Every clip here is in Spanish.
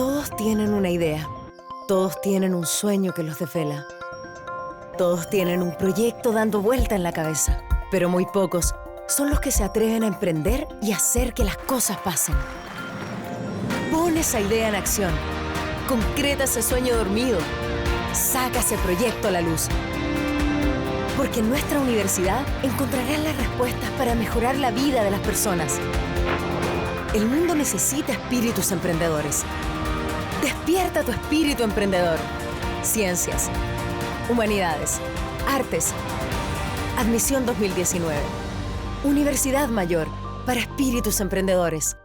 Todos tienen una idea. Todos tienen un sueño que los desvela. Todos tienen un proyecto dando vuelta en la cabeza. Pero muy pocos son los que se atreven a emprender y hacer que las cosas pasen. Pon esa idea en acción. Concreta ese sueño dormido. Saca ese proyecto a la luz. Porque en nuestra universidad encontrarás las respuestas para mejorar la vida de las personas. El mundo necesita espíritus emprendedores. Despierta tu espíritu emprendedor. Ciencias, humanidades, artes. Admisión 2019. Universidad Mayor para espíritus emprendedores.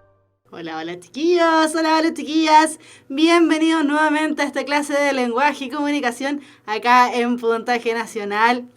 Hola chiquillos, hola chiquillas. Bienvenidos nuevamente a esta clase de lenguaje y comunicación acá en Puntaje Nacional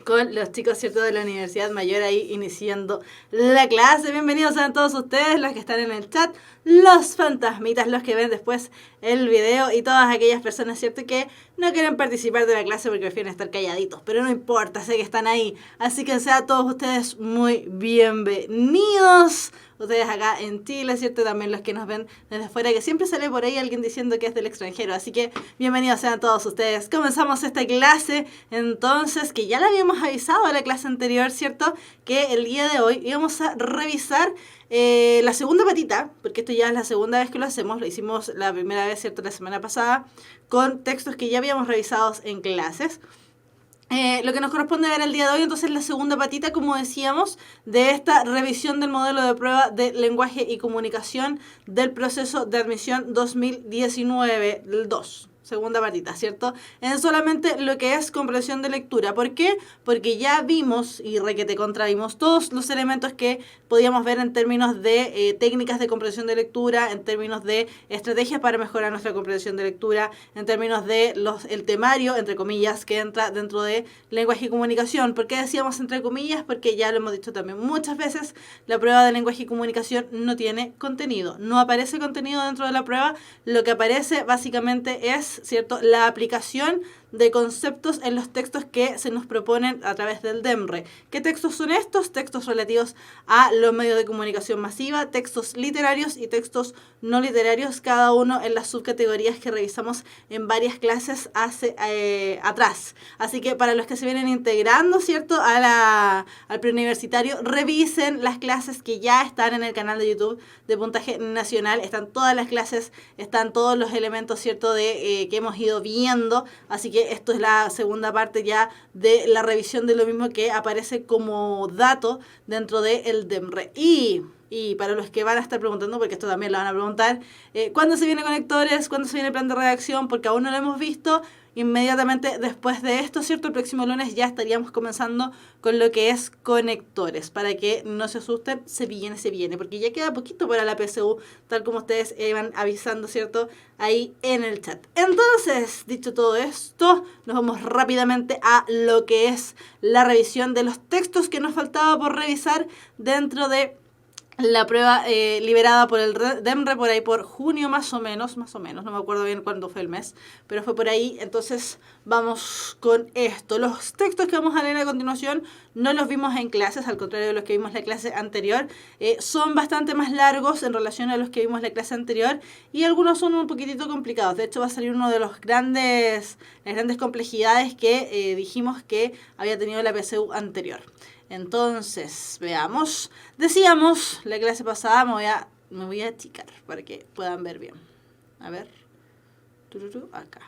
con los chicos, ¿cierto?, de la Universidad Mayor ahí iniciando la clase. Bienvenidos a todos ustedes, los que están en el chat, los fantasmitas, los que ven después el video y todas aquellas personas, ¿cierto?, que no quieren participar de la clase porque prefieren estar calladitos, pero no importa, sé que están ahí. Así que sean todos ustedes muy bienvenidos. Ustedes acá en Chile, ¿cierto? También los que nos ven desde fuera, que siempre sale por ahí alguien diciendo que es del extranjero. Así que bienvenidos sean todos ustedes. Comenzamos esta clase, entonces, que ya la habíamos avisado a la clase anterior, ¿cierto? Que el día de hoy íbamos a revisar la segunda patita, porque esto ya es la segunda vez que lo hacemos. Lo hicimos la primera vez, ¿cierto?, la semana pasada, con textos que ya habíamos revisado en clases. Lo que nos corresponde ver el día de hoy, entonces, la segunda patita, como decíamos, de esta revisión del modelo de prueba de lenguaje y comunicación del proceso de admisión 2019, el 2. Segunda patita, ¿cierto? En solamente lo que es comprensión de lectura. ¿Por qué? Porque ya vimos y requete contravimos todos los elementos que podíamos ver en términos de técnicas de comprensión de lectura, en términos de estrategias para mejorar nuestra comprensión de lectura, en términos de el temario, entre comillas, que entra dentro de lenguaje y comunicación. ¿Por qué decíamos entre comillas? Porque ya lo hemos dicho también muchas veces, la prueba de lenguaje y comunicación no tiene contenido. No aparece contenido dentro de la prueba. Lo que aparece básicamente es, ¿cierto?, la aplicación de conceptos en los textos que se nos proponen a través del DEMRE. ¿Qué textos son estos? Textos relativos a los medios de comunicación masiva, textos literarios y textos no literarios, cada uno en las subcategorías que revisamos en varias clases atrás. Así que para los que se vienen integrando, ¿cierto?, al preuniversitario, revisen las clases que ya están en el canal de YouTube de Puntaje Nacional. Están todas las clases, están todos los elementos, ¿cierto?, que hemos ido viendo. Así que esto es la segunda parte ya de la revisión de lo mismo que aparece como dato dentro del DEMRE. Y para los que van a estar preguntando, porque esto también lo van a preguntar, ¿cuándo se viene Conectores? ¿Cuándo se viene el plan de redacción? Porque aún no lo hemos visto. Inmediatamente después de esto, ¿cierto?, el próximo lunes ya estaríamos comenzando con lo que es Conectores. Para que no se asusten, se viene, porque ya queda poquito para la PSU, tal como ustedes van avisando, ¿cierto?, ahí en el chat. Entonces, dicho todo esto, nos vamos rápidamente a lo que es la revisión de los textos que nos faltaba por revisar dentro de la prueba liberada por el DEMRE por ahí por junio más o menos, no me acuerdo bien cuándo fue el mes, pero fue por ahí. Entonces vamos con esto. Los textos que vamos a leer a continuación no los vimos en clases, al contrario de los que vimos en la clase anterior. Son bastante más largos en relación a los que vimos en la clase anterior y algunos son un poquitito complicados. De hecho, va a salir uno de las grandes complejidades que dijimos que había tenido la PSU anterior. Entonces, veamos. Decíamos, la clase pasada, me voy a achicar para que puedan ver bien. A ver. Acá.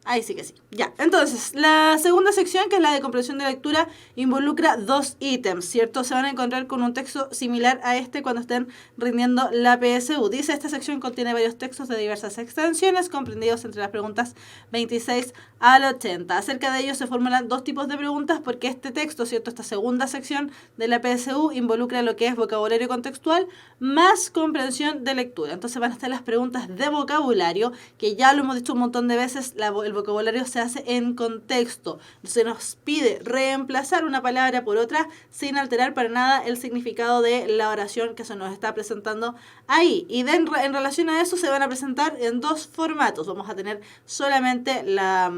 Ahí sí que sí. Ya, entonces, la segunda sección, que es la de comprensión de lectura, involucra dos ítems, ¿cierto? Se van a encontrar con un texto similar a este cuando estén rindiendo la PSU. Dice, esta sección contiene varios textos de diversas extensiones, comprendidos entre las preguntas 26 al 80. Acerca de ellos se formulan dos tipos de preguntas, porque este texto, ¿cierto?, esta segunda sección de la PSU involucra lo que es vocabulario contextual más comprensión de lectura. Entonces van a estar las preguntas de vocabulario, que ya lo hemos dicho un montón de veces, el vocabulario se hace en contexto. Se nos pide reemplazar una palabra por otra sin alterar para nada el significado de la oración que se nos está presentando ahí. Y en relación a eso se van a presentar en dos formatos. Vamos a tener solamente la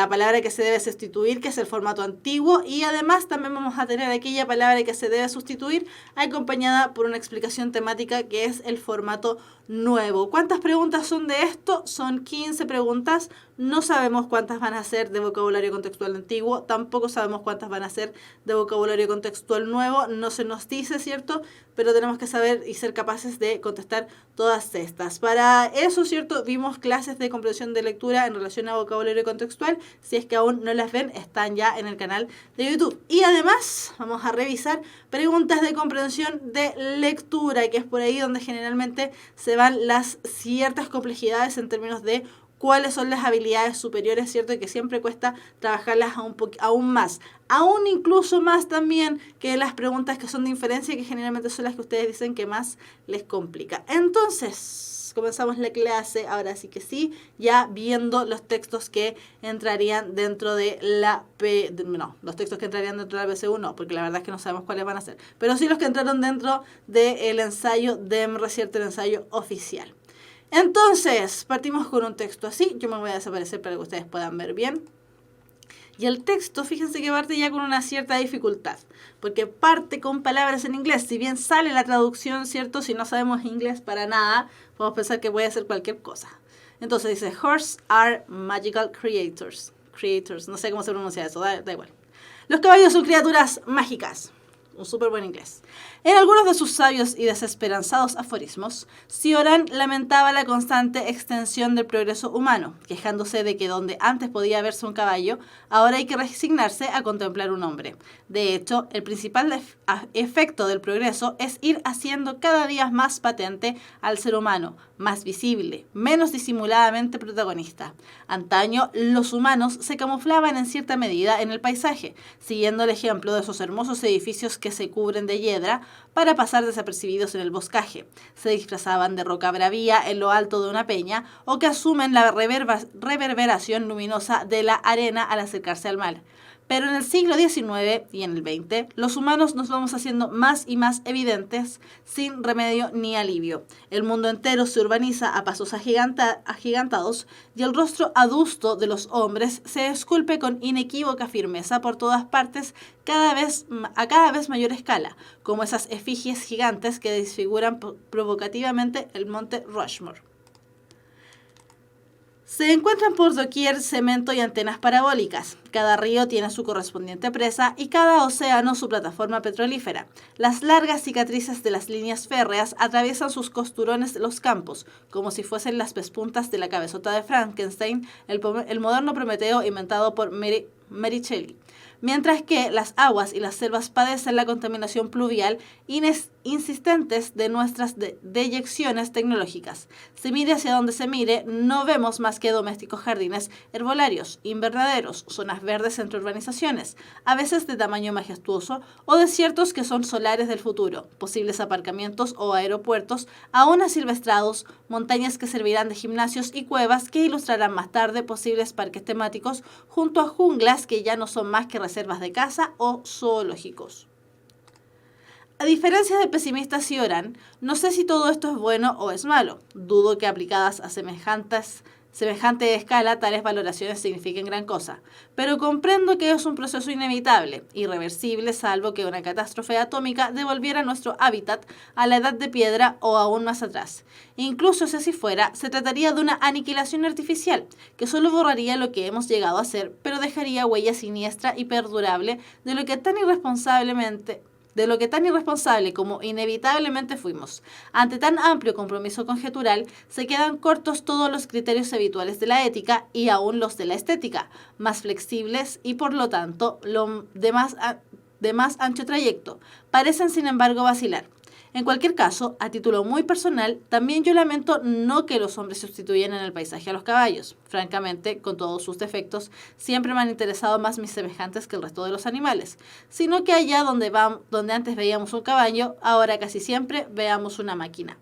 palabra que se debe sustituir, que es el formato antiguo, y además también vamos a tener aquella palabra que se debe sustituir acompañada por una explicación temática, que es el formato nuevo. ¿Cuántas preguntas son de esto? Son 15 preguntas. No sabemos cuántas van a ser de vocabulario contextual antiguo, tampoco sabemos cuántas van a ser de vocabulario contextual nuevo, no se nos dice, ¿cierto? Pero tenemos que saber y ser capaces de contestar todas estas. Para eso, ¿cierto? Vimos clases de comprensión de lectura en relación a vocabulario contextual. Si es que aún no las ven, están ya en el canal de YouTube. Y además vamos a revisar preguntas de comprensión de lectura, que es por ahí donde generalmente se van las ciertas complejidades en términos de cuáles son las habilidades superiores, ¿cierto? Y que siempre cuesta trabajarlas aún más. Aún incluso más también que las preguntas que son de inferencia, que generalmente son las que ustedes dicen que más les complica. Entonces, comenzamos la clase, ahora sí que sí, ya viendo los textos que entrarían dentro de los textos que entrarían dentro de la PSU no, porque la verdad es que no sabemos cuáles van a ser. Pero sí los que entraron dentro del ensayo de EMRE, ¿cierto? El ensayo oficial. Entonces, partimos con un texto así. Yo me voy a desaparecer para que ustedes puedan ver bien. Y el texto, fíjense que parte ya con una cierta dificultad, porque parte con palabras en inglés. Si bien sale la traducción, ¿cierto? Si no sabemos inglés para nada, podemos pensar que puede ser cualquier cosa. Entonces dice, horses are magical creators. Creators, no sé cómo se pronuncia eso, da igual. Los caballos son criaturas mágicas. Un súper buen inglés. En algunos de sus sabios y desesperanzados aforismos, Cioran lamentaba la constante extensión del progreso humano, quejándose de que donde antes podía verse un caballo, ahora hay que resignarse a contemplar un hombre. De hecho, el principal efecto del progreso es ir haciendo cada día más patente al ser humano, más visible, menos disimuladamente protagonista. Antaño, los humanos se camuflaban en cierta medida en el paisaje, siguiendo el ejemplo de esos hermosos edificios que se cubren de hiedra para pasar desapercibidos en el boscaje. Se disfrazaban de roca bravía en lo alto de una peña o que asumen la reverberación luminosa de la arena al acercarse al mar. Pero en el siglo XIX y en el XX, los humanos nos vamos haciendo más y más evidentes, sin remedio ni alivio. El mundo entero se urbaniza a pasos agigantados y el rostro adusto de los hombres se esculpe con inequívoca firmeza por todas partes, a cada vez mayor escala, como esas efigies gigantes que desfiguran provocativamente el monte Rushmore. Se encuentran por doquier cemento y antenas parabólicas. Cada río tiene su correspondiente presa y cada océano su plataforma petrolífera. Las largas cicatrices de las líneas férreas atraviesan sus costurones los campos, como si fuesen las pespuntas de la cabezota de Frankenstein, el moderno Prometeo inventado por Mary Shelley. Mientras que las aguas y las selvas padecen la contaminación pluvial insistentes de nuestras deyecciones tecnológicas. Se mire hacia donde se mire, no vemos más que domésticos jardines herbolarios, invernaderos, zonas verdes entre urbanizaciones, a veces de tamaño majestuoso, o desiertos que son solares del futuro, posibles aparcamientos o aeropuertos, aún asilvestrados, montañas que servirán de gimnasios y cuevas que ilustrarán más tarde posibles parques temáticos, junto a junglas que ya no son más que reservas de caza o zoológicos. A diferencia del pesimista Cioran, no sé si todo esto es bueno o es malo. Dudo que aplicadas a semejante escala tales valoraciones signifiquen gran cosa, pero comprendo que es un proceso inevitable, irreversible, salvo que una catástrofe atómica devolviera nuestro hábitat a la edad de piedra o aún más atrás. Incluso si así fuera, se trataría de una aniquilación artificial, que solo borraría lo que hemos llegado a ser, pero dejaría huella siniestra y perdurable de lo que tan irresponsable como inevitablemente fuimos. Ante tan amplio compromiso conjetural, se quedan cortos todos los criterios habituales de la ética y aún los de la estética, más flexibles y por lo tanto de más ancho trayecto. Parecen sin embargo vacilar. En cualquier caso, a título muy personal, también yo lamento no que los hombres sustituyan en el paisaje a los caballos. Francamente, con todos sus defectos, siempre me han interesado más mis semejantes que el resto de los animales, sino que allá donde antes veíamos un caballo, ahora casi siempre veamos una máquina.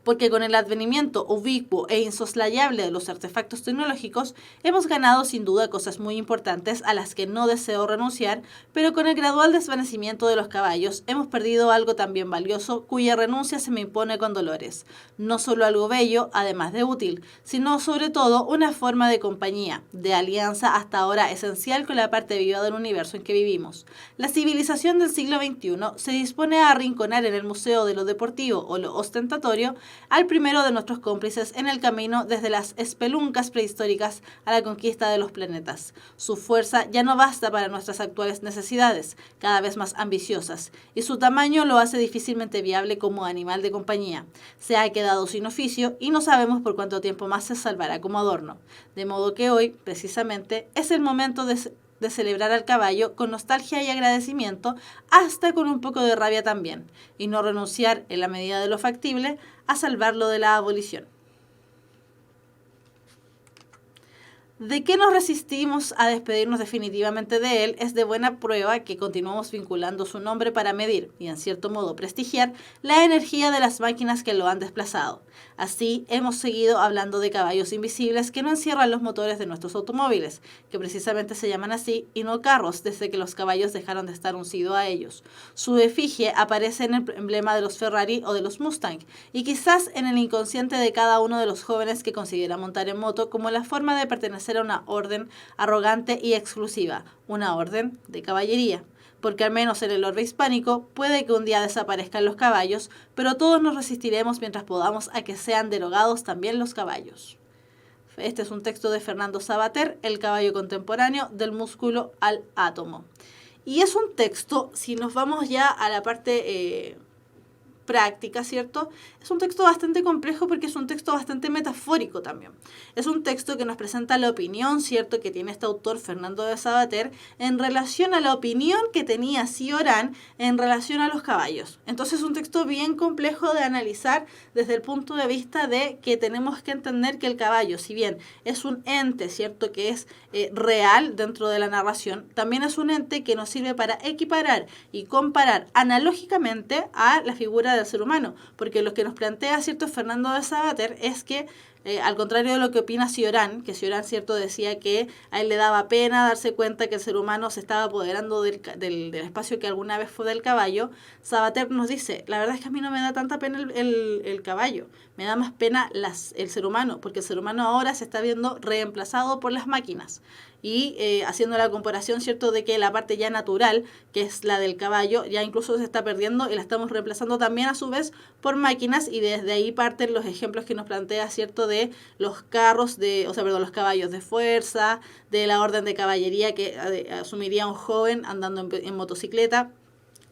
porque con el advenimiento ubicuo e insoslayable de los artefactos tecnológicos hemos ganado sin duda cosas muy importantes a las que no deseo renunciar, pero con el gradual desvanecimiento de los caballos hemos perdido algo también valioso cuya renuncia se me impone con dolores. No solo algo bello, además de útil, sino sobre todo una forma de compañía, de alianza hasta ahora esencial con la parte viva del universo en que vivimos. La civilización del siglo XXI se dispone a arrinconar en el Museo de lo Deportivo o lo Ostentatorio al primero de nuestros cómplices en el camino desde las espeluncas prehistóricas a la conquista de los planetas. Su fuerza ya no basta para nuestras actuales necesidades, cada vez más ambiciosas, y su tamaño lo hace difícilmente viable como animal de compañía. Se ha quedado sin oficio y no sabemos por cuánto tiempo más se salvará como adorno. De modo que hoy, precisamente, es el momento de celebrar al caballo con nostalgia y agradecimiento, hasta con un poco de rabia también, y no renunciar, en la medida de lo factible, a salvarlo de la abolición. De que nos resistimos a despedirnos definitivamente de él es de buena prueba que continuamos vinculando su nombre para medir, y en cierto modo prestigiar, la energía de las máquinas que lo han desplazado. Así, hemos seguido hablando de caballos invisibles que no encierran los motores de nuestros automóviles, que precisamente se llaman así, y no carros, desde que los caballos dejaron de estar uncidos a ellos. Su efigie aparece en el emblema de los Ferrari o de los Mustang, y quizás en el inconsciente de cada uno de los jóvenes que considera montar en moto como la forma de pertenecer a una orden arrogante y exclusiva, una orden de caballería. Porque al menos en el orbe hispánico puede que un día desaparezcan los caballos, pero todos nos resistiremos mientras podamos a que sean derogados también los caballos. Este es un texto de Fernando Savater, El caballo contemporáneo, del músculo al átomo. Y es un texto, si nos vamos ya a la parte práctica, ¿cierto? Es un texto bastante complejo porque es un texto bastante metafórico también. Es un texto que nos presenta la opinión, ¿cierto?, que tiene este autor Fernando de Savater en relación a la opinión que tenía Cioran en relación a los caballos. Entonces es un texto bien complejo de analizar desde el punto de vista de que tenemos que entender que el caballo, si bien es un ente, ¿cierto?, que es real dentro de la narración, también es un ente que nos sirve para equiparar y comparar analógicamente a la figura del ser humano, porque lo que nos plantea, ¿cierto?, Fernando de Savater es que al contrario de lo que opina Cioran, que Cioran, ¿cierto?, decía que a él le daba pena darse cuenta que el ser humano se estaba apoderando del espacio que alguna vez fue del caballo, Savater nos dice, la verdad es que a mí no me da tanta pena el caballo, me da más pena el ser humano, porque el ser humano ahora se está viendo reemplazado por las máquinas. Y haciendo la comparación, ¿cierto?, de que la parte ya natural, que es la del caballo, ya incluso se está perdiendo y la estamos reemplazando también a su vez por máquinas, y desde ahí parten los ejemplos que nos plantea, ¿cierto?, de los carros, los caballos de fuerza, de la orden de caballería que asumiría un joven andando en motocicleta,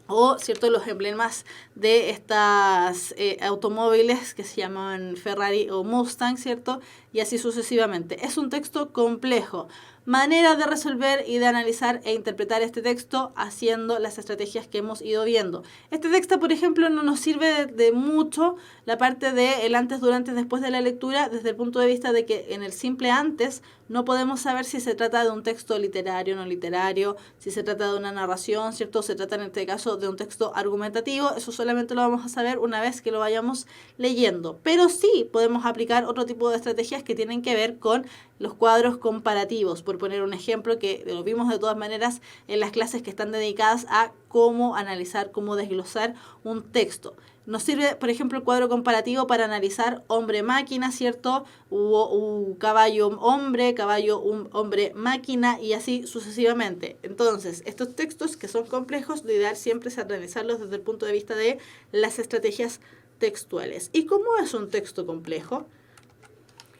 o, ¿cierto?, los emblemas de estas automóviles que se llaman Ferrari o Mustang, ¿cierto?, y así sucesivamente. Es un texto complejo. Manera de resolver y de analizar e interpretar este texto haciendo las estrategias que hemos ido viendo. Este texto, por ejemplo, no nos sirve de mucho la parte de el antes, durante, después de la lectura, desde el punto de vista de que en el simple antes no podemos saber si se trata de un texto literario o no literario, si se trata de una narración, ¿cierto? Se trata en este caso de un texto argumentativo. Eso solamente lo vamos a saber una vez que lo vayamos leyendo. Pero sí podemos aplicar otro tipo de estrategias que tienen que ver con los cuadros comparativos, por poner un ejemplo que lo vimos de todas maneras en las clases que están dedicadas a cómo analizar, cómo desglosar un texto. Nos sirve, por ejemplo, el cuadro comparativo para analizar hombre-máquina, ¿cierto? O caballo-hombre, caballo-hombre-máquina y así sucesivamente. Entonces, estos textos que son complejos, lo ideal siempre es analizarlos desde el punto de vista de las estrategias textuales. ¿Y cómo es un texto complejo?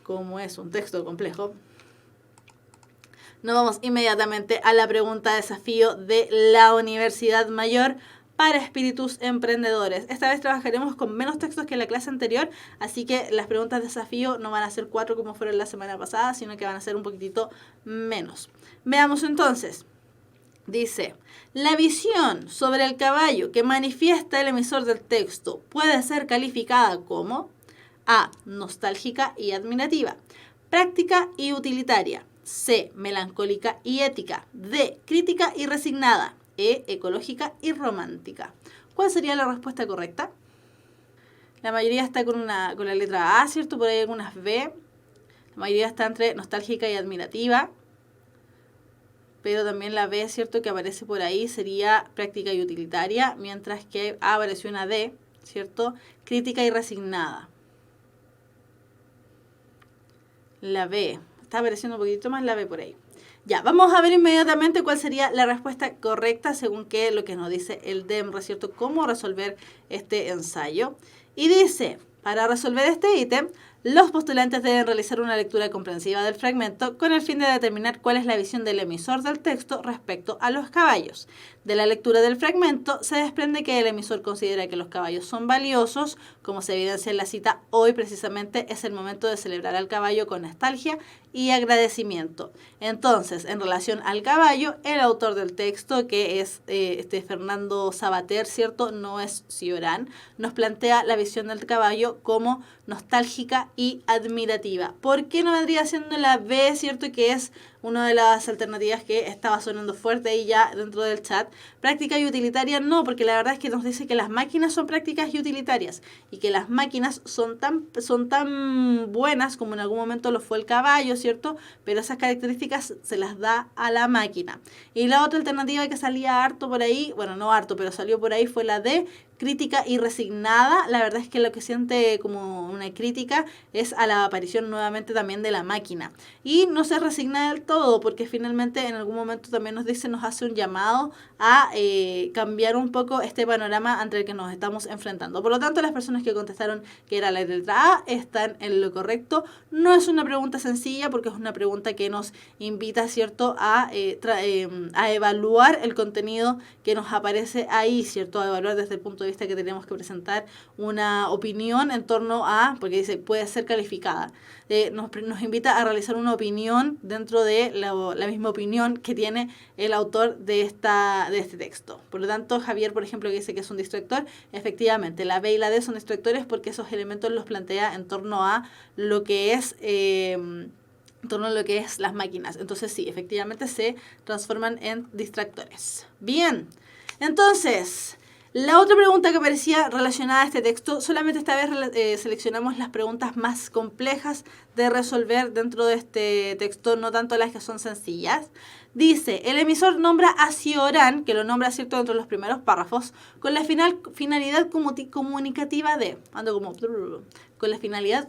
¿Cómo es un texto complejo? Nos vamos inmediatamente a la pregunta desafío de la Universidad Mayor para espíritus emprendedores. Esta vez trabajaremos con menos textos que en la clase anterior, así que las preguntas desafío no van a ser 4 como fueron la semana pasada, sino que van a ser un poquitito menos. Veamos entonces. Dice, la visión sobre el caballo que manifiesta el emisor del texto puede ser calificada como A, nostálgica y admirativa, práctica y utilitaria, C, melancólica y ética, D, crítica y resignada, E, ecológica y romántica. ¿Cuál sería la respuesta correcta? La mayoría está con la letra A, ¿cierto? Por ahí algunas B. La mayoría está entre nostálgica y admirativa. Pero también la B, ¿cierto? Que aparece por ahí sería práctica y utilitaria. Mientras que A apareció una D, ¿cierto? Crítica y resignada. La B. Está apareciendo un poquito más la B por ahí. Ya, vamos a ver inmediatamente cuál sería la respuesta correcta según qué lo que nos dice el DEMRE, ¿cierto? Cómo resolver este ensayo. Y dice, para resolver este ítem, los postulantes deben realizar una lectura comprensiva del fragmento con el fin de determinar cuál es la visión del emisor del texto respecto a los caballos. De la lectura del fragmento se desprende que el emisor considera que los caballos son valiosos, como se evidencia en la cita, hoy precisamente es el momento de celebrar al caballo con nostalgia y agradecimiento. Entonces, en relación al caballo, el autor del texto, que es Fernando Savater, ¿cierto? No es Cioran, nos plantea la visión del caballo como nostálgica y admirativa. ¿Por qué no vendría siendo la B, ¿cierto? Que es una de las alternativas que estaba sonando fuerte ahí ya dentro del chat. Práctica y utilitaria no, porque la verdad es que nos dice que las máquinas son prácticas y utilitarias y que las máquinas son tan buenas como en algún momento lo fue el caballo, ¿cierto? Pero esas características se las da a la máquina. Y la otra alternativa que salía harto por ahí, bueno, no harto, pero salió por ahí fue la D, crítica y resignada. La verdad es que lo que siente como una crítica es a la aparición nuevamente también de la máquina. Y no se resigna del todo, porque finalmente en algún momento también nos hace un llamado a cambiar un poco este panorama ante el que nos estamos enfrentando. Por lo tanto, las personas que contestaron que era la letra A están en lo correcto. No es una pregunta sencilla, porque es una pregunta que nos invita, ¿cierto?, a evaluar el contenido que nos aparece ahí, ¿cierto?, a evaluar desde el punto de vista que tenemos que presentar una opinión en torno a, porque dice, puede ser calificada. Nos invita a realizar una opinión dentro de la misma opinión que tiene el autor de este texto. Por lo tanto, Javier, por ejemplo, que dice que es un distractor, efectivamente, la B y la D son distractores porque esos elementos los plantea en torno a lo que es... en torno a lo que es las máquinas. Entonces sí, efectivamente se transforman en distractores. Bien, entonces, la otra pregunta que aparecía relacionada a este texto, solamente esta vez seleccionamos las preguntas más complejas de resolver dentro de este texto, no tanto las que son sencillas. Dice, el emisor nombra a Cioran, que lo nombra, ¿cierto?, dentro de los primeros párrafos, con la finalidad comunicativa de... con la finalidad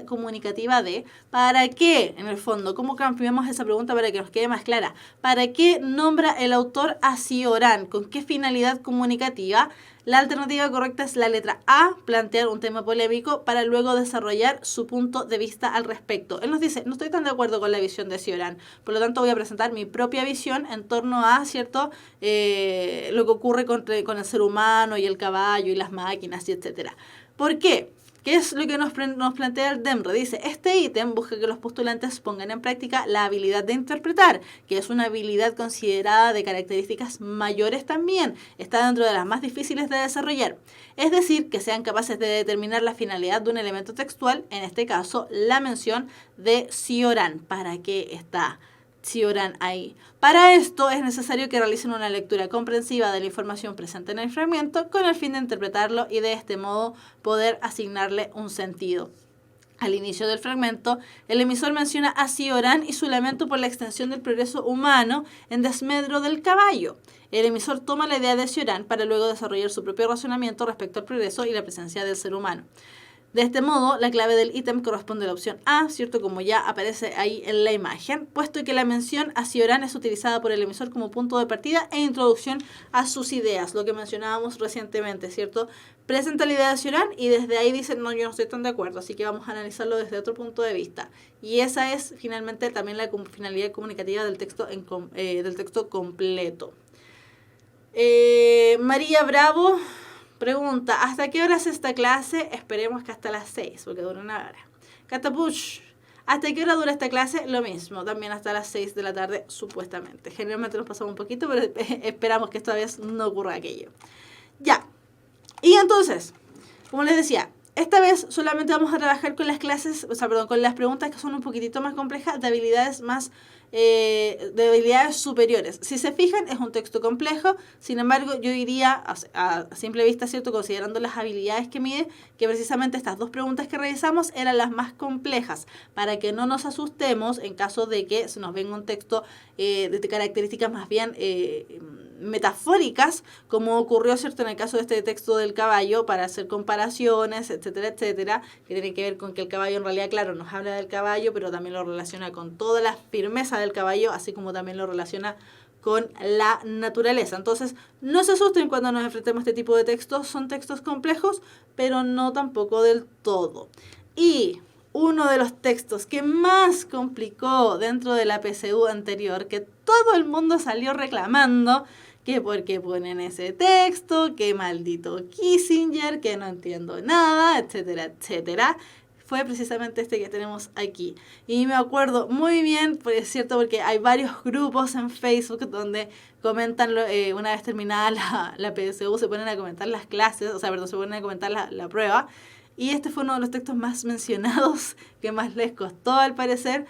comunicativa de, ¿para qué? En el fondo, ¿cómo cambiamos esa pregunta para que nos quede más clara? ¿Para qué nombra el autor a Cioran? ¿Con qué finalidad comunicativa? La alternativa correcta es la letra A, plantear un tema polémico para luego desarrollar su punto de vista al respecto. Él nos dice, no estoy tan de acuerdo con la visión de Cioran, por lo tanto voy a presentar mi propia visión en torno a, ¿cierto?, lo que ocurre con el ser humano y el caballo y las máquinas, y etcétera. ¿Por qué? ¿Qué es lo que nos plantea el DEMRE? Dice, este ítem busca que los postulantes pongan en práctica la habilidad de interpretar, que es una habilidad considerada de características mayores también. Está dentro de las más difíciles de desarrollar. Es decir, que sean capaces de determinar la finalidad de un elemento textual, en este caso, la mención de Cioran. ¿Para qué está Cioran ahí? Para esto es necesario que realicen una lectura comprensiva de la información presente en el fragmento con el fin de interpretarlo y de este modo poder asignarle un sentido. Al inicio del fragmento, el emisor menciona a Cioran y su lamento por la extensión del progreso humano en desmedro del caballo. El emisor toma la idea de Cioran para luego desarrollar su propio razonamiento respecto al progreso y la presencia del ser humano. De este modo, la clave del ítem corresponde a la opción A, ¿cierto?, como ya aparece ahí en la imagen, puesto que la mención a Cioran es utilizada por el emisor como punto de partida e introducción a sus ideas, lo que mencionábamos recientemente, ¿cierto? Presenta la idea de Cioran y desde ahí dice, no, yo no estoy tan de acuerdo, así que vamos a analizarlo desde otro punto de vista. Y esa es finalmente también la finalidad comunicativa del texto completo. María Bravo pregunta, ¿hasta qué hora es esta clase? Esperemos que hasta las 6, porque dura una hora. Catapuch, ¿hasta qué hora dura esta clase? Lo mismo, también hasta las 6 de la tarde, supuestamente. Generalmente nos pasamos un poquito, pero esperamos que esta vez no ocurra aquello. Ya. Y entonces, como les decía, esta vez solamente vamos a trabajar con las clases, con las preguntas que son un poquitito más complejas, de habilidades más de habilidades superiores. Si se fijan, es un texto complejo, sin embargo, yo diría, a simple vista, ¿cierto?, considerando las habilidades que mide, que precisamente estas dos preguntas que revisamos eran las más complejas, para que no nos asustemos en caso de que se nos venga un texto de características más bien metafóricas, como ocurrió, ¿cierto?, en el caso de este texto del caballo, para hacer comparaciones, etcétera, etcétera, que tiene que ver con que el caballo en realidad, claro, nos habla del caballo, pero también lo relaciona con toda la firmeza del caballo, así como también lo relaciona con la naturaleza. Entonces, no se asusten cuando nos enfrentemos a este tipo de textos, son textos complejos, pero no tampoco del todo. Y uno de los textos que más complicó dentro de la PSU anterior, que todo el mundo salió reclamando, que por qué ponen ese texto, que maldito Kissinger, que no entiendo nada, etcétera, etcétera, fue precisamente este que tenemos aquí. Y me acuerdo muy bien, pues es cierto, porque hay varios grupos en Facebook donde comentan, una vez terminada la PSU, se ponen a comentar las clases, se ponen a comentar la prueba. Y este fue uno de los textos más mencionados, que más les costó al parecer,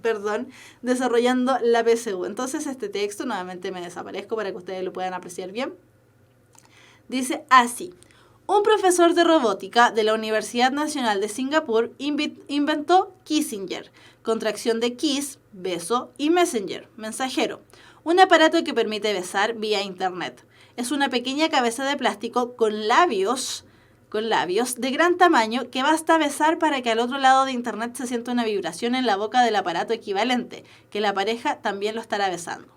perdón, desarrollando la PSU. Entonces este texto, nuevamente me desaparezco para que ustedes lo puedan apreciar bien. Dice así: un profesor de robótica de la Universidad Nacional de Singapur inventó Kissinger, contracción de kiss, beso, y messenger, mensajero, un aparato que permite besar vía internet. Es una pequeña cabeza de plástico con labios de gran tamaño que basta besar para que al otro lado de internet se sienta una vibración en la boca del aparato equivalente, que la pareja también lo estará besando.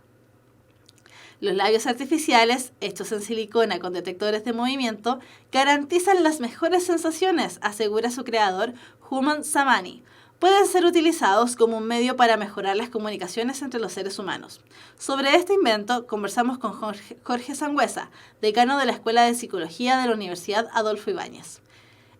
Los labios artificiales, hechos en silicona con detectores de movimiento, garantizan las mejores sensaciones, asegura su creador, Human Samani. Pueden ser utilizados como un medio para mejorar las comunicaciones entre los seres humanos. Sobre este invento conversamos con Jorge Sangüesa, decano de la Escuela de Psicología de la Universidad Adolfo Ibáñez.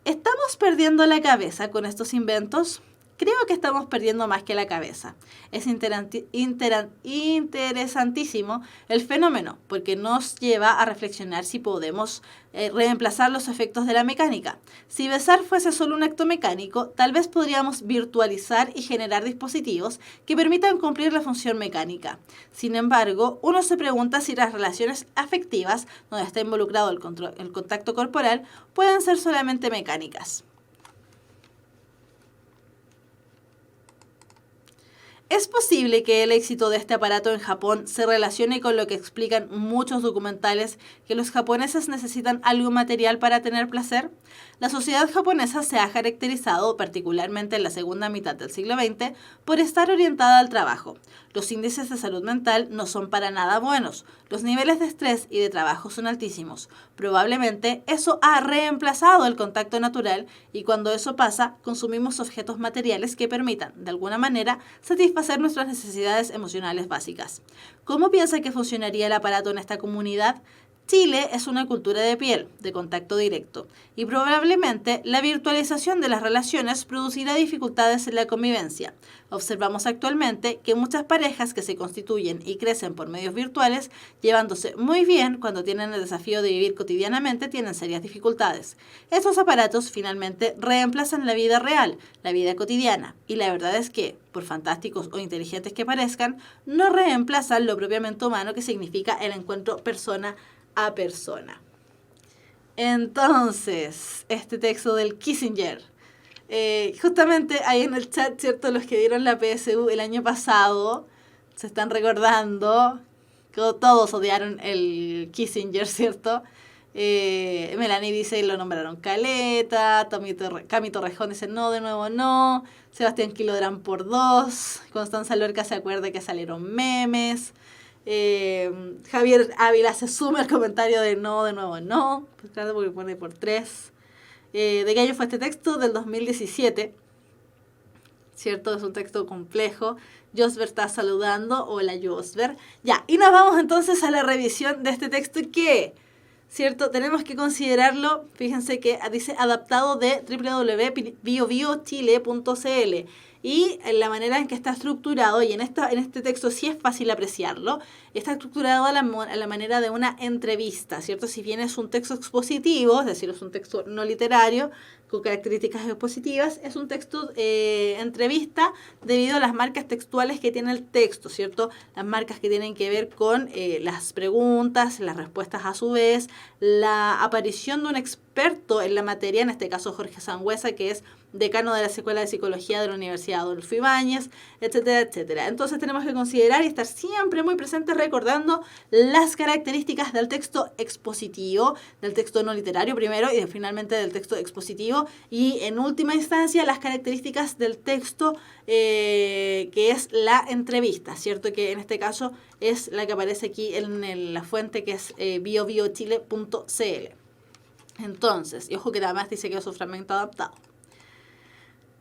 ¿Estamos perdiendo la cabeza con estos inventos? Creo que estamos perdiendo más que la cabeza. Es interesantísimo el fenómeno, porque nos lleva a reflexionar si podemos reemplazar los efectos de la mecánica. Si besar fuese solo un acto mecánico, tal vez podríamos virtualizar y generar dispositivos que permitan cumplir la función mecánica. Sin embargo, uno se pregunta si las relaciones afectivas, donde está involucrado el contacto corporal, pueden ser solamente mecánicas. ¿Es posible que el éxito de este aparato en Japón se relacione con lo que explican muchos documentales, que los japoneses necesitan algo material para tener placer? La sociedad japonesa se ha caracterizado, particularmente en la segunda mitad del siglo XX, por estar orientada al trabajo. Los índices de salud mental no son para nada buenos. Los niveles de estrés y de trabajo son altísimos. Probablemente eso ha reemplazado el contacto natural, y cuando eso pasa, consumimos objetos materiales que permitan, de alguna manera, satisfacer nuestras necesidades emocionales básicas. ¿Cómo piensa que funcionaría el aparato en esta comunidad? Chile es una cultura de piel, de contacto directo, y probablemente la virtualización de las relaciones producirá dificultades en la convivencia. Observamos actualmente que muchas parejas que se constituyen y crecen por medios virtuales, llevándose muy bien cuando tienen el desafío de vivir cotidianamente, tienen serias dificultades. Estos aparatos finalmente reemplazan la vida real, la vida cotidiana, y la verdad es que, por fantásticos o inteligentes que parezcan, no reemplazan lo propiamente humano que significa el encuentro persona a persona. Entonces, este texto del Kissinger, justamente ahí en el chat, ¿cierto? Los que dieron la PSU el año pasado se están recordando que todos odiaron el Kissinger, ¿cierto? Melanie dice lo nombraron caleta, Cami Torrejón dice no, de nuevo no, Sebastián Kilodrán por 2, Constanza Lorca se acuerda que salieron memes. Javier Ávila se suma al comentario de no, de nuevo no, pues claro, porque pone por 3. ¿De qué año fue este texto? Del 2017, ¿cierto? Es un texto complejo. Josber está saludando, hola Josber. Ya, y nos vamos entonces a la revisión de este texto que, ¿cierto? Tenemos que considerarlo, fíjense que dice adaptado de www.biobiochile.cl. Y en la manera en que está estructurado, y en este texto sí es fácil apreciarlo, está estructurado a la manera de una entrevista, ¿cierto? Si bien es un texto expositivo, es decir, es un texto no literario, con características expositivas, es un texto entrevista debido a las marcas textuales que tiene el texto, ¿cierto? Las marcas que tienen que ver con las preguntas, las respuestas a su vez, la aparición de un experto en la materia, en este caso Jorge Sangüesa, que es decano de la Escuela de Psicología de la Universidad Adolfo Ibáñez, etcétera, etcétera. Entonces tenemos que considerar y estar siempre muy presentes recordando las características del texto expositivo, del texto no literario primero y finalmente del texto expositivo, y en última instancia las características del texto que es la entrevista, ¿cierto? Que en este caso es la que aparece aquí en la fuente, que es biobiochile.cl. Entonces, y ojo que además dice que es un fragmento adaptado.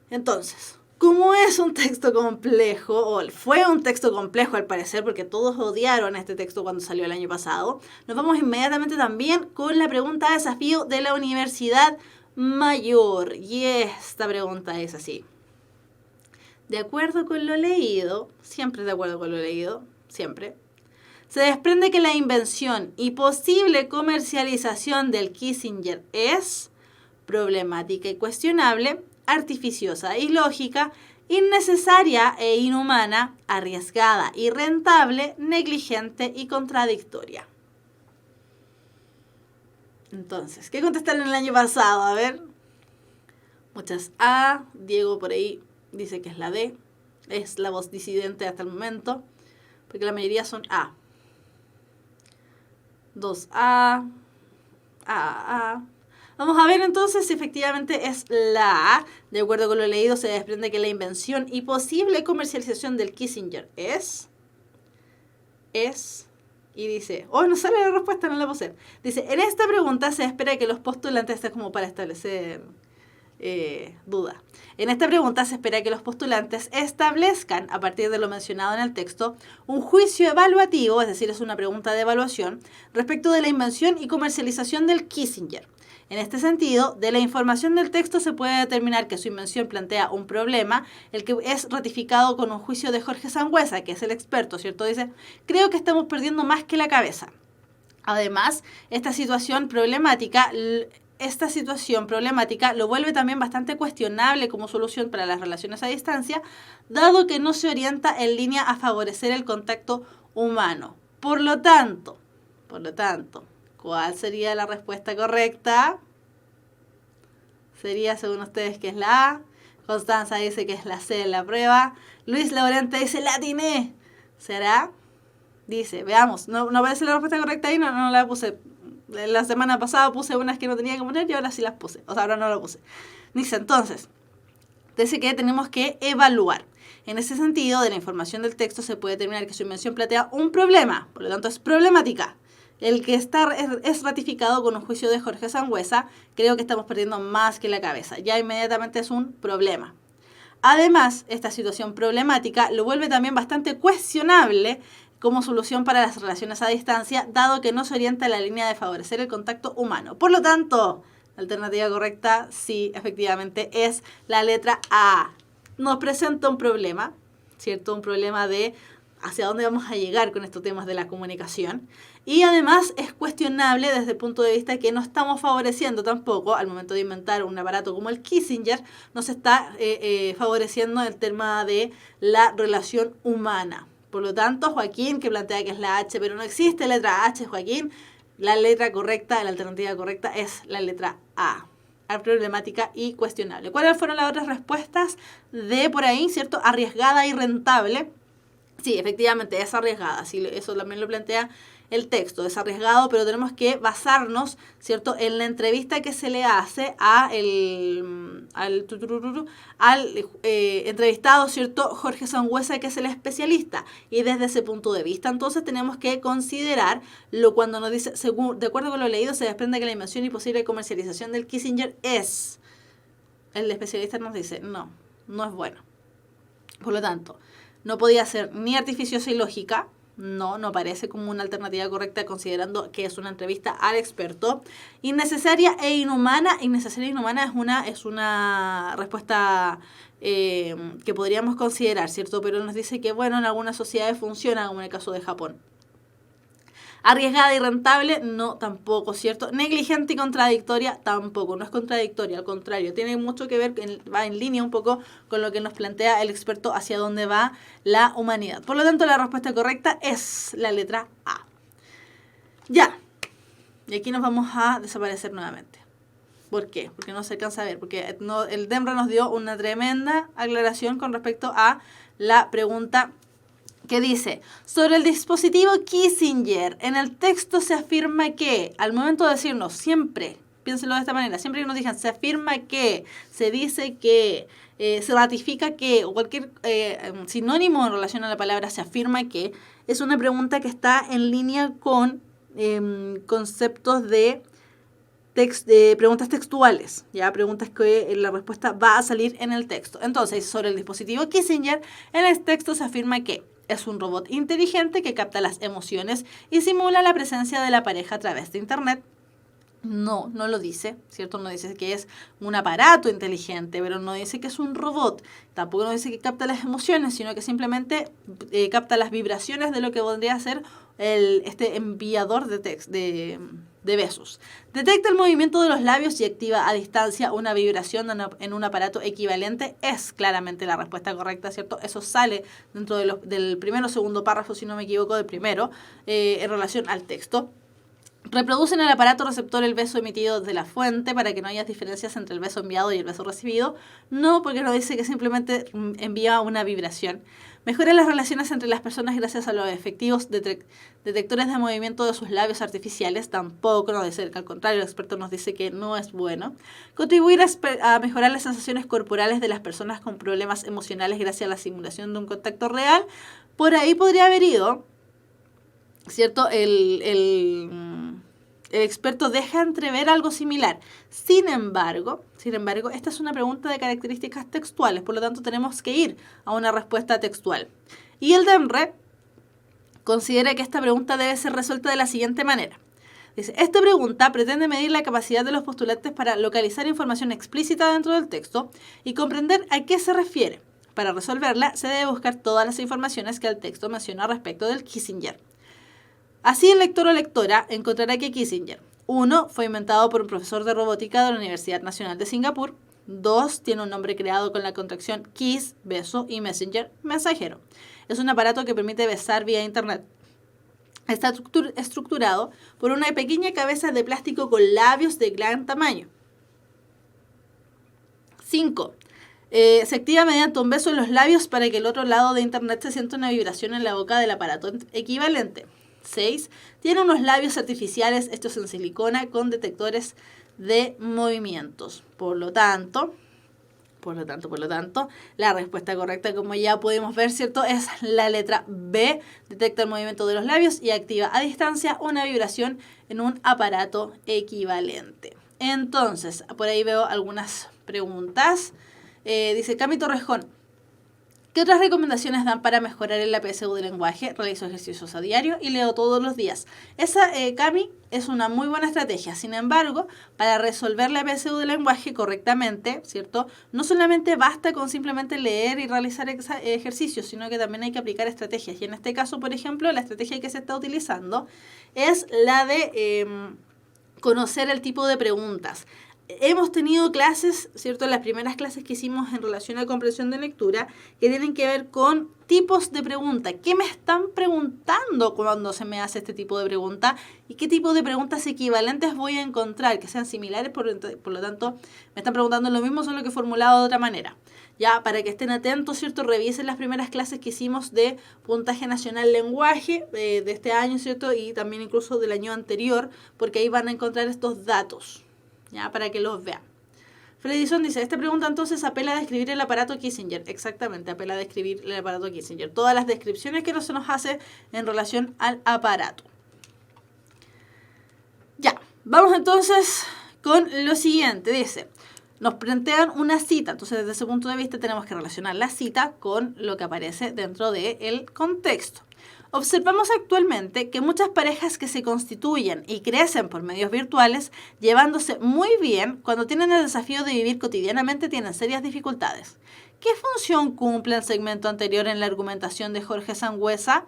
Entonces, como es un texto complejo, o fue un texto complejo al parecer, porque todos odiaron este texto cuando salió el año pasado, nos vamos inmediatamente también con la pregunta de desafío de la Universidad Mayor. Y esta pregunta es así. De acuerdo con lo leído, siempre de acuerdo con lo leído, siempre, se desprende que la invención y posible comercialización del Kissinger es problemática y cuestionable, artificiosa y lógica, innecesaria e inhumana, arriesgada y rentable, negligente y contradictoria. Entonces, ¿qué contestaron el año pasado? A ver. Muchas A. Diego por ahí dice que es la D. Es la voz disidente hasta el momento, porque la mayoría son A. 2A. A. Vamos a ver entonces si efectivamente es la A. De acuerdo con lo leído, se desprende que la invención y posible comercialización del Kissinger es, y dice, no sale la respuesta, no la puse. Dice, en esta pregunta se espera que los postulantes, esto es como para establecer duda. En esta pregunta se espera que los postulantes establezcan, a partir de lo mencionado en el texto, un juicio evaluativo, es decir, es una pregunta de evaluación, respecto de la invención y comercialización del Kissinger. En este sentido, de la información del texto se puede determinar que su invención plantea un problema, el que es ratificado con un juicio de Jorge Sangüesa, que es el experto, ¿cierto? Dice, creo que estamos perdiendo más que la cabeza. Además, esta situación problemática lo vuelve también bastante cuestionable como solución para las relaciones a distancia, dado que no se orienta en línea a favorecer el contacto humano. Por lo tanto, ¿cuál sería la respuesta correcta? Sería, según ustedes, que es la A. Constanza dice que es la C en la prueba. Luis Laurente dice, la atiné. ¿Será? Dice, veamos, no aparece la respuesta correcta ahí, no la puse. La semana pasada puse unas que no tenía que poner y ahora sí las puse. O sea, ahora no las puse. Dice, entonces, dice que tenemos que evaluar. En ese sentido, de la información del texto se puede determinar que su invención plantea un problema, por lo tanto es problemática. El que es ratificado con un juicio de Jorge Sangüesa, creo que estamos perdiendo más que la cabeza. Ya inmediatamente es un problema. Además, esta situación problemática lo vuelve también bastante cuestionable como solución para las relaciones a distancia, dado que no se orienta en la línea de favorecer el contacto humano. Por lo tanto, la alternativa correcta, sí, efectivamente, es la letra A. Nos presenta un problema, ¿cierto? Un problema de hacia dónde vamos a llegar con estos temas de la comunicación. Y además es cuestionable desde el punto de vista que no estamos favoreciendo tampoco, al momento de inventar un aparato como el Kissinger, no se está favoreciendo el tema de la relación humana. Por lo tanto, Joaquín, que plantea que es la H, pero no existe letra H, Joaquín, la letra correcta, la alternativa correcta es la letra A. Problemática y cuestionable. ¿Cuáles fueron las otras respuestas? De por ahí, ¿cierto? Arriesgada y rentable. Sí, efectivamente, es arriesgada. Sí, eso también lo plantea el texto. Es arriesgado, pero tenemos que basarnos, ¿cierto?, en la entrevista que se le hace al entrevistado, ¿cierto?, Jorge Sangüesa, que es el especialista. Y desde ese punto de vista, entonces, tenemos que considerar cuando nos dice, de acuerdo con lo leído, se desprende que la invención y posible comercialización del Kissinger es. El especialista nos dice, no es bueno. Por lo tanto, no podía ser ni artificiosa y lógica, No parece como una alternativa correcta considerando que es una entrevista al experto. Innecesaria e inhumana. Innecesaria e inhumana es una respuesta que podríamos considerar, ¿cierto? Pero nos dice que, bueno, en algunas sociedades funciona, como en el caso de Japón. Arriesgada y rentable, no, tampoco, ¿cierto? Negligente y contradictoria, tampoco, no es contradictoria, al contrario, tiene mucho que ver, va en línea un poco con lo que nos plantea el experto hacia dónde va la humanidad. Por lo tanto, la respuesta correcta es la letra A. Ya, y aquí nos vamos a desaparecer nuevamente. ¿Por qué? Porque no se alcanza a ver, porque el DEMRA nos dio una tremenda aclaración con respecto a la pregunta que dice, sobre el dispositivo Kissinger, en el texto se afirma que, al momento de decirnos siempre, piénsenlo de esta manera, siempre que nos digan, se afirma que, se dice que, se ratifica que, o cualquier sinónimo en relación a la palabra se afirma que, es una pregunta que está en línea con conceptos de preguntas textuales, ya preguntas que la respuesta va a salir en el texto. Entonces, sobre el dispositivo Kissinger, en el texto se afirma que es un robot inteligente que capta las emociones y simula la presencia de la pareja a través de Internet. No lo dice, ¿cierto? No dice que es un aparato inteligente, pero no dice que es un robot. Tampoco no dice que capta las emociones, sino que simplemente capta las vibraciones de lo que podría ser este enviador de besos. Detecta el movimiento de los labios y activa a distancia una vibración en un aparato equivalente. Es claramente la respuesta correcta, ¿cierto? Eso sale dentro del primero o segundo párrafo, si no me equivoco, del primero, en relación al texto. Reproduce en el aparato receptor el beso emitido de la fuente para que no haya diferencias entre el beso enviado y el beso recibido. No, porque nos dice que simplemente envía una vibración. Mejora las relaciones entre las personas gracias a los efectivos detectores de movimiento de sus labios artificiales. Tampoco nos dice, al contrario, el experto nos dice que no es bueno. Contribuir a mejorar las sensaciones corporales de las personas con problemas emocionales gracias a la simulación de un contacto real. Por ahí podría haber ido, ¿cierto? El experto deja entrever algo similar. Sin embargo, esta es una pregunta de características textuales, por lo tanto tenemos que ir a una respuesta textual. Y el DEMRE considera que esta pregunta debe ser resuelta de la siguiente manera. Dice, esta pregunta pretende medir la capacidad de los postulantes para localizar información explícita dentro del texto y comprender a qué se refiere. Para resolverla, se debe buscar todas las informaciones que el texto menciona respecto del Kissinger. Así el lector o lectora encontrará que Kissinger, 1. Fue inventado por un profesor de robótica de la Universidad Nacional de Singapur. 2. Tiene un nombre creado con la contracción kiss, beso, y messenger, mensajero. Es un aparato que permite besar vía internet. Está estructurado por una pequeña cabeza de plástico con labios de gran tamaño. 5. Se activa mediante un beso en los labios para que el otro lado de internet se sienta una vibración en la boca del aparato equivalente. 6. Tiene unos labios artificiales hechos en silicona con detectores de movimientos. Por lo tanto, la respuesta correcta, como ya podemos ver, ¿cierto?, es la letra B. Detecta el movimiento de los labios y activa a distancia una vibración en un aparato equivalente. Entonces, por ahí veo algunas preguntas. Dice Cami Torrejón, ¿qué otras recomendaciones dan para mejorar el APSU de lenguaje? Realizo ejercicios a diario y leo todos los días. Esa, Cami, es una muy buena estrategia. Sin embargo, para resolver la APSU de lenguaje correctamente, ¿cierto?, no solamente basta con simplemente leer y realizar ejercicios, sino que también hay que aplicar estrategias. Y en este caso, por ejemplo, la estrategia que se está utilizando es la de conocer el tipo de preguntas. Hemos tenido clases, ¿cierto?, las primeras clases que hicimos en relación a comprensión de lectura, que tienen que ver con tipos de pregunta. ¿Qué me están preguntando cuando se me hace este tipo de pregunta? ¿Y qué tipo de preguntas equivalentes voy a encontrar? Que sean similares, por lo tanto, me están preguntando lo mismo, solo que formulado de otra manera. Ya, para que estén atentos, ¿cierto?, revisen las primeras clases que hicimos de puntaje nacional lenguaje de este año, ¿cierto?, y también incluso del año anterior, porque ahí van a encontrar estos datos, ya, para que los vean. Fredison dice, esta pregunta entonces apela a describir el aparato Kissinger. Exactamente, apela a describir el aparato Kissinger. Todas las descripciones que se nos hace en relación al aparato. Ya, vamos entonces con lo siguiente. Dice, nos plantean una cita. Entonces, desde ese punto de vista tenemos que relacionar la cita con lo que aparece dentro del contexto. Observamos actualmente que muchas parejas que se constituyen y crecen por medios virtuales, llevándose muy bien, cuando tienen el desafío de vivir cotidianamente tienen serias dificultades. ¿Qué función cumple el segmento anterior en la argumentación de Jorge Sangüesa?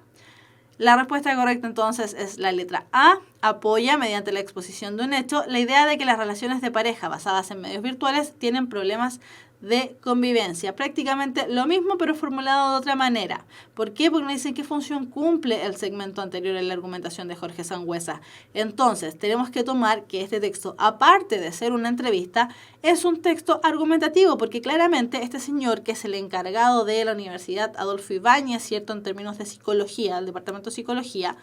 La respuesta correcta entonces es la letra A. Apoya, mediante la exposición de un hecho, la idea de que las relaciones de pareja basadas en medios virtuales tienen problemas de convivencia. Prácticamente lo mismo, pero formulado de otra manera. ¿Por qué? Porque nos dicen qué función cumple el segmento anterior en la argumentación de Jorge Sangüesa. Entonces, tenemos que tomar que este texto, aparte de ser una entrevista, es un texto argumentativo, porque claramente este señor, que es el encargado de la Universidad Adolfo Ibáñez, ¿cierto?, en términos de psicología, el departamento de psicología,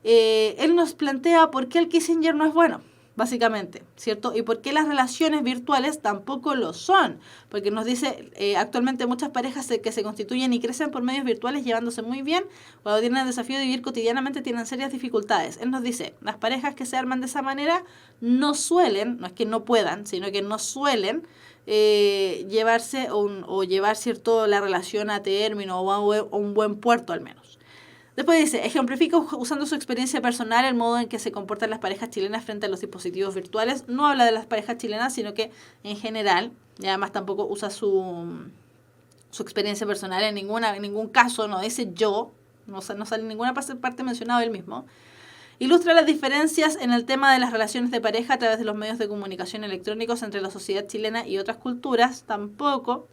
él nos plantea por qué el Kissinger no es bueno, básicamente, ¿cierto? Y por qué las relaciones virtuales tampoco lo son, porque nos dice actualmente muchas parejas que se constituyen y crecen por medios virtuales llevándose muy bien, cuando tienen el desafío de vivir cotidianamente tienen serias dificultades. Él nos dice, las parejas que se arman de esa manera no suelen, no es que no puedan, sino que no suelen llevarse o llevar, ¿cierto?, la relación a término o a un buen puerto al menos. Después dice, ejemplifica usando su experiencia personal el modo en que se comportan las parejas chilenas frente a los dispositivos virtuales. No habla de las parejas chilenas, sino que en general, y además tampoco usa su experiencia personal en ningún caso, no dice yo, no sale en ninguna parte mencionado él mismo. Ilustra las diferencias en el tema de las relaciones de pareja a través de los medios de comunicación electrónicos entre la sociedad chilena y otras culturas, tampoco,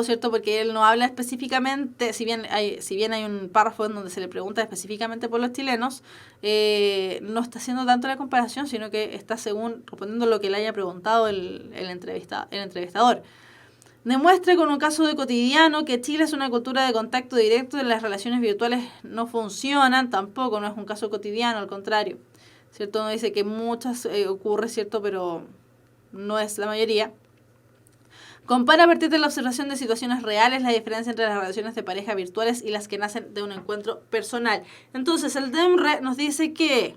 ¿cierto? Porque él no habla específicamente, si bien hay un párrafo en donde se le pregunta específicamente por los chilenos, no está haciendo tanto la comparación, sino que está respondiendo lo que le haya preguntado el entrevistador. Demuestra con un caso de cotidiano que Chile es una cultura de contacto directo y las relaciones virtuales no funcionan, tampoco, no es un caso cotidiano, al contrario, ¿cierto? No dice que muchas ocurre, ¿cierto? Pero no es la mayoría. Compara a partir de la observación de situaciones reales la diferencia entre las relaciones de pareja virtuales y las que nacen de un encuentro personal. Entonces, el DEMRE nos dice que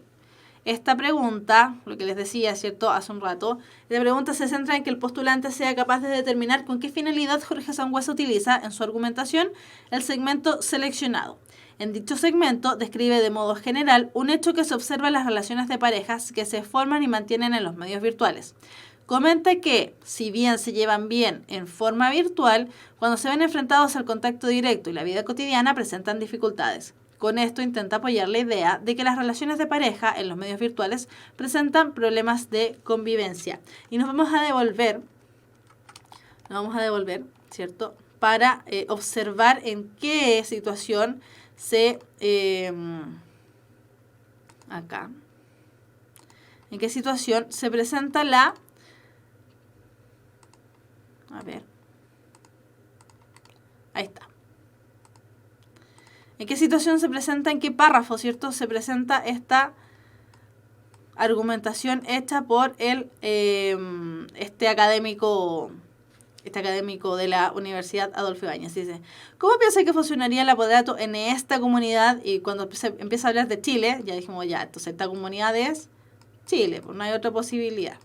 esta pregunta, lo que les decía, ¿cierto?, hace un rato, la pregunta se centra en que el postulante sea capaz de determinar con qué finalidad Jorge Sangüesa utiliza en su argumentación el segmento seleccionado. En dicho segmento describe de modo general un hecho que se observa en las relaciones de parejas que se forman y mantienen en los medios virtuales. Comenta que, si bien se llevan bien en forma virtual, cuando se ven enfrentados al contacto directo y la vida cotidiana presentan dificultades. Con esto intenta apoyar la idea de que las relaciones de pareja en los medios virtuales presentan problemas de convivencia. Y nos vamos a devolver, ¿cierto?, para observar en qué situación en qué situación se presenta la... A ver. Ahí está. ¿En qué situación se presenta, en qué párrafo, cierto, se presenta esta argumentación hecha por este académico de la Universidad Adolfo Ibáñez? Dice, ¿cómo piensa que funcionaría el apoderato en esta comunidad? Y cuando se empieza a hablar de Chile, ya dijimos, ya, entonces esta comunidad es Chile, pues no hay otra posibilidad,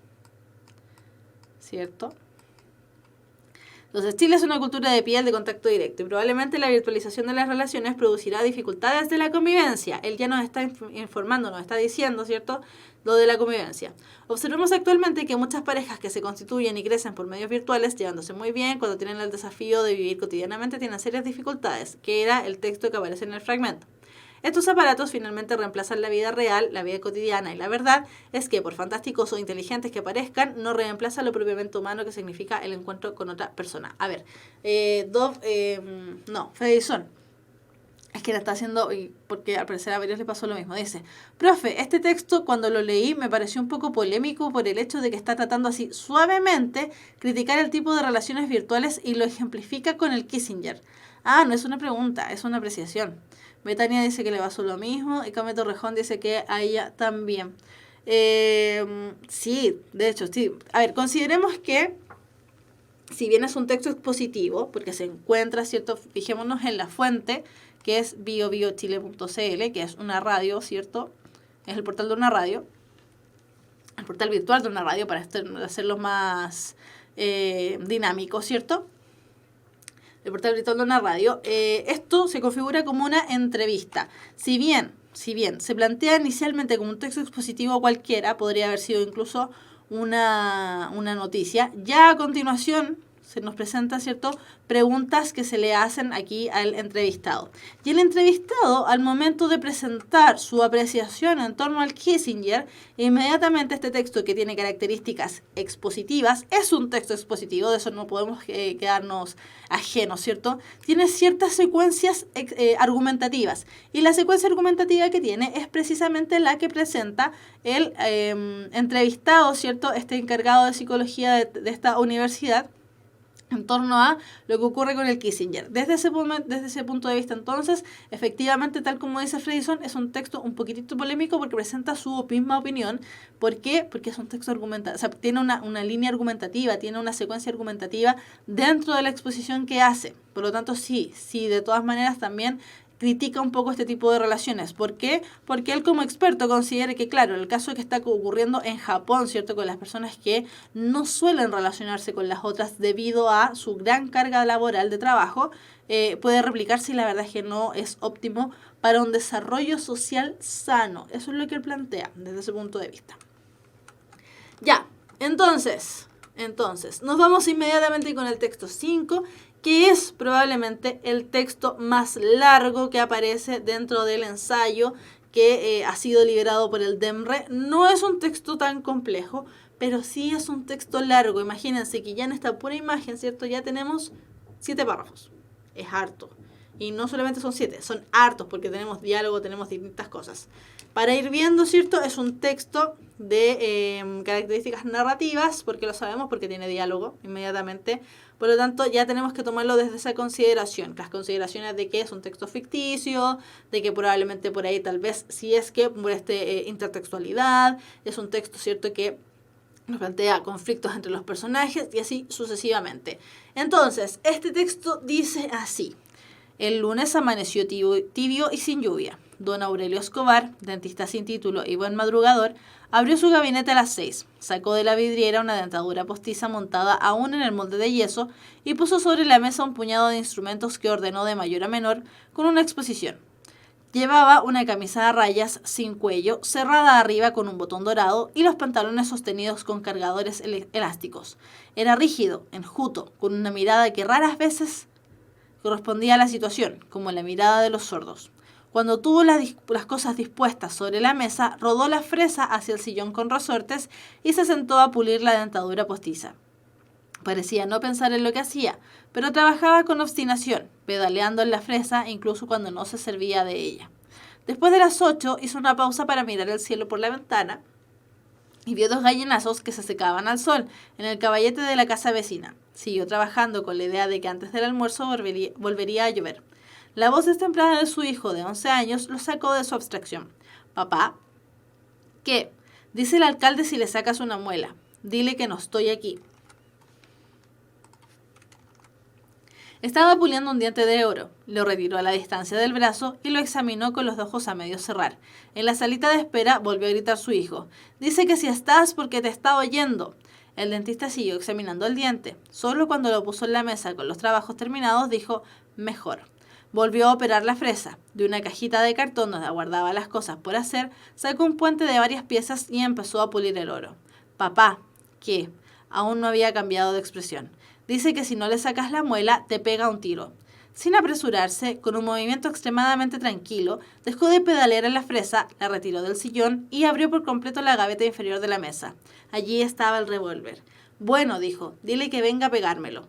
¿cierto? Entonces, Chile es una cultura de piel de contacto directo y probablemente la virtualización de las relaciones producirá dificultades de la convivencia. Él ya nos está informando, nos está diciendo, ¿cierto?, lo de la convivencia. Observamos actualmente que muchas parejas que se constituyen y crecen por medios virtuales, llevándose muy bien, cuando tienen el desafío de vivir cotidianamente, tienen serias dificultades, que era el texto que aparece en el fragmento. Estos aparatos finalmente reemplazan la vida real, la vida cotidiana, y la verdad es que, por fantásticos o inteligentes que parezcan, no reemplazan lo propiamente humano que significa el encuentro con otra persona. A ver, Fedison, es que la está haciendo, porque al parecer a varios le pasó lo mismo. Dice, profe, este texto cuando lo leí me pareció un poco polémico por el hecho de que está tratando así suavemente criticar el tipo de relaciones virtuales y lo ejemplifica con el Kissinger. Ah, no es una pregunta, es una apreciación. Betania dice que le pasó lo mismo y Came Torrejón dice que a ella también. Sí, de hecho, sí. A ver, consideremos que si bien es un texto expositivo, porque se encuentra, ¿cierto? Fijémonos en la fuente, que es biobiochile.cl, que es una radio, ¿cierto? Es el portal de una radio, el portal virtual de una radio para hacerlo más dinámico, ¿cierto? el portal Gritando en la Radio, esto se configura como una entrevista. Si bien se plantea inicialmente como un texto expositivo cualquiera, podría haber sido incluso una noticia, ya a continuación se nos presentan, ¿cierto?, preguntas que se le hacen aquí al entrevistado. Y el entrevistado, al momento de presentar su apreciación en torno al Kissinger, inmediatamente este texto, que tiene características expositivas, es un texto expositivo, de eso no podemos quedarnos ajenos, ¿cierto? Tiene ciertas secuencias argumentativas, y la secuencia argumentativa que tiene es precisamente la que presenta el entrevistado, ¿cierto?, este encargado de psicología de esta universidad, en torno a lo que ocurre con el Kissinger. Desde ese punto de vista, entonces, efectivamente, tal como dice Fredison, es un texto un poquitito polémico porque presenta su misma opinión. ¿Por qué? Porque es un texto argumentativo, o sea, tiene una línea argumentativa, tiene una secuencia argumentativa dentro de la exposición que hace. Por lo tanto, sí, de todas maneras también critica un poco este tipo de relaciones. ¿Por qué? Porque él como experto considera que, claro, el caso que está ocurriendo en Japón, ¿cierto?, con las personas que no suelen relacionarse con las otras debido a su gran carga laboral de trabajo, puede replicarse, y la verdad es que no es óptimo para un desarrollo social sano. Eso es lo que él plantea desde ese punto de vista. Ya, entonces, nos vamos inmediatamente con el texto 5, que es probablemente el texto más largo que aparece dentro del ensayo que ha sido liberado por el DEMRE. No es un texto tan complejo, pero sí es un texto largo. Imagínense que ya en esta pura imagen, ¿cierto?, ya tenemos 7 párrafos. Es harto. Y no solamente son 7, son hartos, porque tenemos diálogo, tenemos distintas cosas. Para ir viendo, ¿cierto?, es un texto de características narrativas, porque lo sabemos, porque tiene diálogo inmediatamente. Por lo tanto, ya tenemos que tomarlo desde esa consideración. Las consideraciones de que es un texto ficticio, de que probablemente por ahí tal vez, si es que por intertextualidad, es un texto, ¿cierto?, que nos plantea conflictos entre los personajes y así sucesivamente. Entonces, este texto dice así. El lunes amaneció tibio y sin lluvia. Don Aurelio Escobar, dentista sin título y buen madrugador, abrió su gabinete a las 6, sacó de la vidriera una dentadura postiza montada aún en el molde de yeso y puso sobre la mesa un puñado de instrumentos que ordenó de mayor a menor con una exposición. Llevaba una camisa a rayas sin cuello, cerrada arriba con un botón dorado y los pantalones sostenidos con cargadores elásticos. Era rígido, enjuto, con una mirada que raras veces correspondía a la situación, como la mirada de los sordos. Cuando tuvo las cosas dispuestas sobre la mesa, rodó la fresa hacia el sillón con resortes y se sentó a pulir la dentadura postiza. Parecía no pensar en lo que hacía, pero trabajaba con obstinación, pedaleando en la fresa incluso cuando no se servía de ella. Después de las 8 hizo una pausa para mirar el cielo por la ventana y vio 2 gallinazos que se secaban al sol en el caballete de la casa vecina. Siguió trabajando con la idea de que antes del almuerzo volvería a llover. La voz destemplada de su hijo de 11 años lo sacó de su abstracción. «Papá». «¿Qué?». «Dice el alcalde si le sacas una muela. Dile que no estoy aquí». Estaba puliendo un diente de oro. Lo retiró a la distancia del brazo y lo examinó con los ojos a medio cerrar. En la salita de espera volvió a gritar su hijo. «Dice que si estás porque te está oyendo». El dentista siguió examinando el diente. Solo cuando lo puso en la mesa con los trabajos terminados dijo «mejor». Volvió a operar la fresa. De una cajita de cartón donde guardaba las cosas por hacer, sacó un puente de varias piezas y empezó a pulir el oro. «Papá». «¿Qué?». Aún no había cambiado de expresión. «Dice que si no le sacas la muela, te pega un tiro». Sin apresurarse, con un movimiento extremadamente tranquilo, dejó de pedalear en la fresa, la retiró del sillón y abrió por completo la gaveta inferior de la mesa. Allí estaba el revólver. «Bueno», dijo, «dile que venga a pegármelo».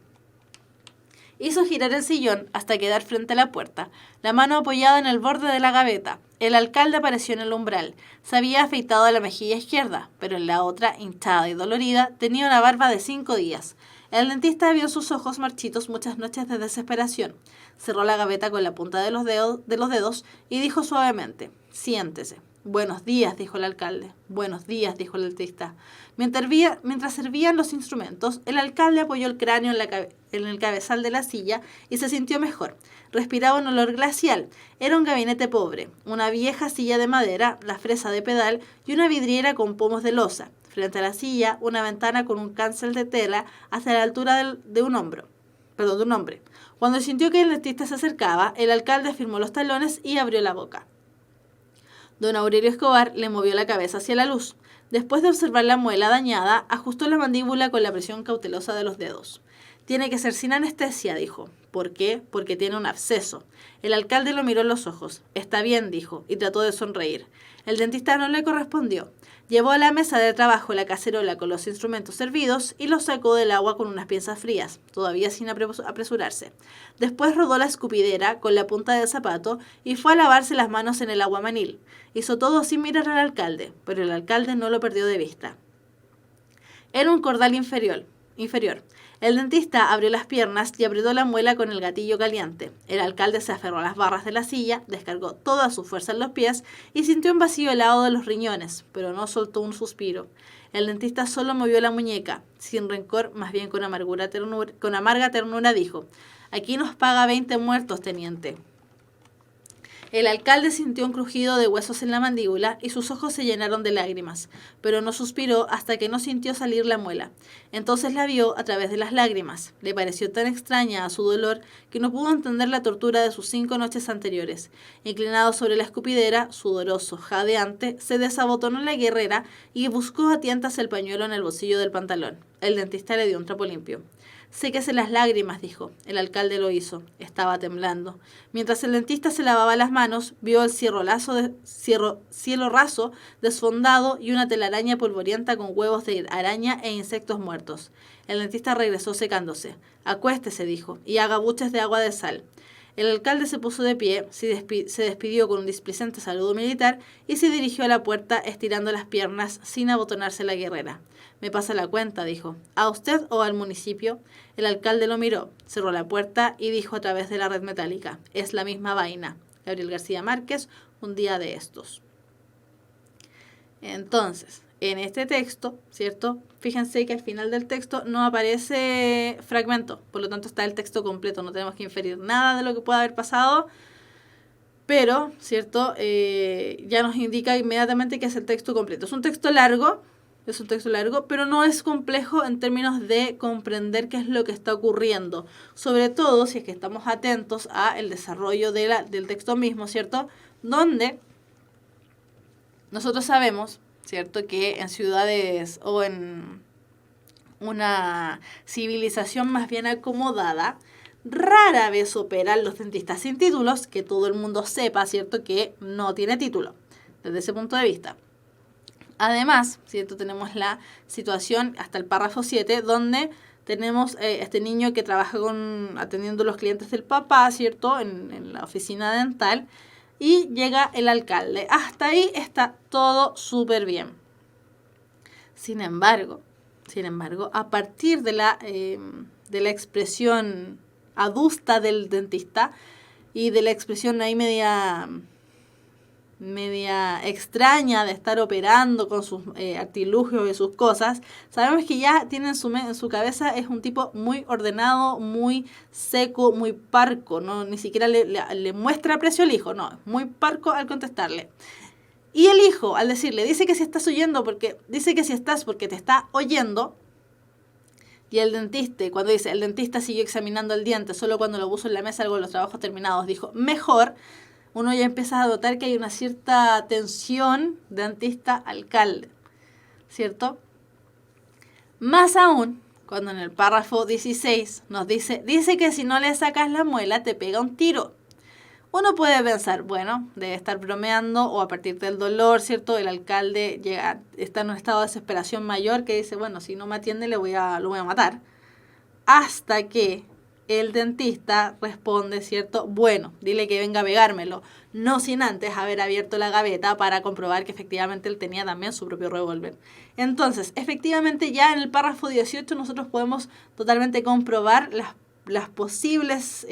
Hizo girar el sillón hasta quedar frente a la puerta, la mano apoyada en el borde de la gaveta. El alcalde apareció en el umbral. Se había afeitado la mejilla izquierda, pero en la otra, hinchada y dolorida, tenía una barba de 5 días. El dentista vio sus ojos marchitos muchas noches de desesperación. Cerró la gaveta con la punta de los dedos y dijo suavemente: «Siéntese». «Buenos días», dijo el alcalde. «Buenos días», dijo el dentista. Mientras servían los instrumentos, el alcalde apoyó el cráneo en el cabezal de la silla y se sintió mejor. Respiraba un olor glacial. Era un gabinete pobre, una vieja silla de madera, la fresa de pedal y una vidriera con pomos de losa. Frente a la silla, una ventana con un cancel de tela hasta la altura de un hombro. de un hombre. Cuando sintió que el dentista se acercaba, el alcalde firmó los talones y abrió la boca. Don Aurelio Escobar le movió la cabeza hacia la luz. Después de observar la muela dañada, ajustó la mandíbula con la presión cautelosa de los dedos. Tiene que ser sin anestesia, dijo. ¿Por qué? Porque tiene un absceso. El alcalde lo miró en los ojos. Está bien, dijo, y trató de sonreír. El dentista no le correspondió. Llevó a la mesa de trabajo la cacerola con los instrumentos servidos y los sacó del agua con unas pinzas frías, todavía sin apresurarse. Después rodó la escupidera con la punta del zapato y fue a lavarse las manos en el agua manil. Hizo todo sin mirar al alcalde, pero el alcalde no lo perdió de vista. Era un cordal inferior. El dentista abrió las piernas y apretó la muela con el gatillo caliente. El alcalde se aferró a las barras de la silla, descargó toda su fuerza en los pies y sintió un vacío helado de los riñones, pero no soltó un suspiro. El dentista solo movió la muñeca, sin rencor, más bien con amarga ternura dijo: «Aquí nos paga 20 muertos, teniente». El alcalde sintió un crujido de huesos en la mandíbula y sus ojos se llenaron de lágrimas, pero no suspiró hasta que no sintió salir la muela. Entonces la vio a través de las lágrimas. Le pareció tan extraña a su dolor que no pudo entender la tortura de sus 5 noches anteriores. Inclinado sobre la escupidera, sudoroso, jadeante, se desabotonó la guerrera y buscó a tientas el pañuelo en el bolsillo del pantalón. El dentista le dio un trapo limpio. «Séquese las lágrimas», dijo. El alcalde lo hizo. Estaba temblando. Mientras el dentista se lavaba las manos, vio el cielo raso, desfondado y una telaraña polvorienta con huevos de araña e insectos muertos. El dentista regresó secándose. «Acuéstese», dijo, «y haga buches de agua de sal». El alcalde se puso de pie, se despidió con un displicente saludo militar y se dirigió a la puerta estirando las piernas sin abotonarse la guerrera. «Me pasa la cuenta», dijo. «¿A usted o al municipio?» El alcalde lo miró, cerró la puerta y dijo a través de la red metálica: «Es la misma vaina». Gabriel García Márquez, un día de estos. Entonces, en este texto, ¿cierto? Fíjense que al final del texto no aparece fragmento, por lo tanto está el texto completo, no tenemos que inferir nada de lo que pueda haber pasado, pero, ¿cierto? Ya nos indica inmediatamente que es el texto completo. Es un texto largo, pero no es complejo en términos de comprender qué es lo que está ocurriendo, sobre todo si es que estamos atentos al desarrollo del texto mismo, ¿cierto? Donde nosotros sabemos, ¿cierto?, que en ciudades o en una civilización más bien acomodada, rara vez operan los dentistas sin títulos, que todo el mundo sepa, ¿cierto?, que no tiene título, desde ese punto de vista. Además, ¿cierto?, tenemos la situación hasta el párrafo 7, donde tenemos este niño que trabaja atendiendo a los clientes del papá, ¿cierto?, en la oficina dental, y llega el alcalde. Hasta ahí está todo súper bien. Sin embargo, a partir de la expresión adusta del dentista y de la expresión ahí media extraña de estar operando con sus artilugios y sus cosas, sabemos que ya tiene en su cabeza es un tipo muy ordenado, muy seco, muy parco, no ni siquiera le muestra aprecio al hijo, no, muy parco al contestarle. Y el hijo, al decirle, dice que si estás porque te está oyendo. Y el dentista, cuando dice, el dentista siguió examinando el diente, solo cuando lo puso en la mesa con los trabajos terminados, dijo, mejor. Uno ya empieza a notar que hay una cierta tensión dentista-alcalde, ¿cierto? Más aún, cuando en el párrafo 16 nos dice que si no le sacas la muela te pega un tiro. Uno puede pensar, bueno, debe estar bromeando o a partir del dolor, ¿cierto? El alcalde está en un estado de desesperación mayor que dice, bueno, si no me atiende lo voy a matar. Hasta que el dentista responde, ¿cierto? Bueno, dile que venga a pegármelo. No sin antes haber abierto la gaveta para comprobar que efectivamente él tenía también su propio revólver. Entonces, efectivamente ya en el párrafo 18 nosotros podemos totalmente comprobar las posibles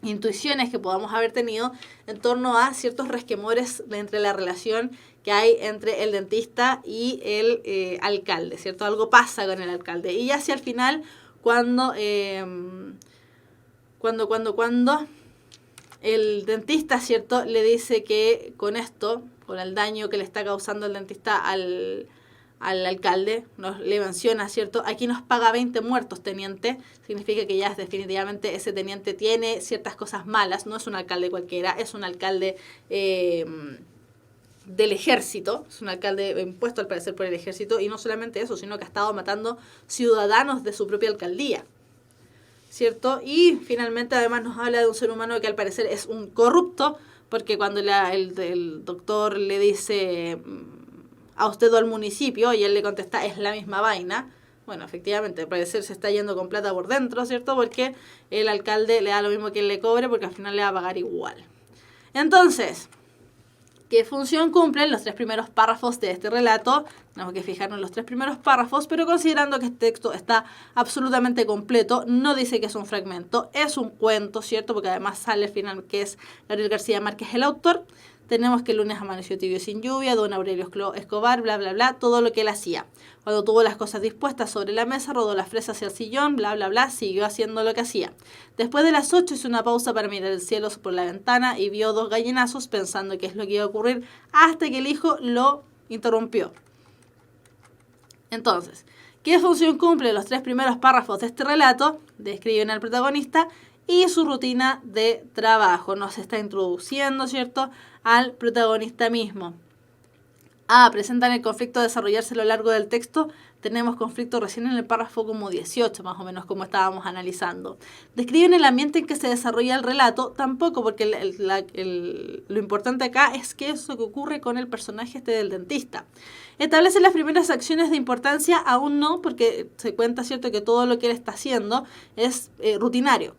intuiciones que podamos haber tenido en torno a ciertos resquemores entre la relación que hay entre el dentista y el alcalde, ¿cierto? Algo pasa con el alcalde. Y ya hacia el final, cuando el dentista, ¿cierto?, le dice que con esto, con el daño que le está causando el dentista al al alcalde, le menciona, ¿cierto? Aquí nos paga 20 muertos, teniente. Significa que ya definitivamente ese teniente tiene ciertas cosas malas. No es un alcalde cualquiera, es un alcalde del ejército. Es un alcalde impuesto al parecer por el ejército. Y no solamente eso, sino que ha estado matando ciudadanos de su propia alcaldía, ¿cierto? Y finalmente además nos habla de un ser humano que al parecer es un corrupto, porque cuando el doctor le dice a usted o al municipio, y él le contesta, es la misma vaina. Bueno, efectivamente, al parecer se está yendo con plata por dentro, ¿cierto? Porque el alcalde le da lo mismo que él le cobre, porque al final le va a pagar igual. Entonces, ¿qué función cumplen los 3 primeros párrafos de este relato? Tenemos que fijarnos en los 3 primeros párrafos, pero considerando que este texto está absolutamente completo, no dice que es un fragmento, es un cuento, ¿cierto? Porque además sale al final que es Gabriel García Márquez el autor. Tenemos que el lunes amaneció tibio y sin lluvia, don Aurelio Escobar, bla, bla, bla, todo lo que él hacía. Cuando tuvo las cosas dispuestas sobre la mesa, rodó la fresa hacia el sillón, bla, bla, bla, siguió haciendo lo que hacía. Después de las 8 hizo una pausa para mirar el cielo por la ventana y vio 2 gallinazos pensando qué es lo que iba a ocurrir, hasta que el hijo lo interrumpió. Entonces, ¿qué función cumple los 3 primeros párrafos de este relato? Describen al protagonista y su rutina de trabajo. Nos está introduciendo, ¿cierto?, al protagonista mismo. Presentan el conflicto a desarrollarse a lo largo del texto. Tenemos conflicto recién en el párrafo como 18, más o menos, como estábamos analizando. Describen el ambiente en que se desarrolla el relato, tampoco, porque lo importante acá es que eso que ocurre con el personaje del dentista. Establecen las primeras acciones de importancia, aún no, porque se cuenta, ¿cierto?, que todo lo que él está haciendo es rutinario.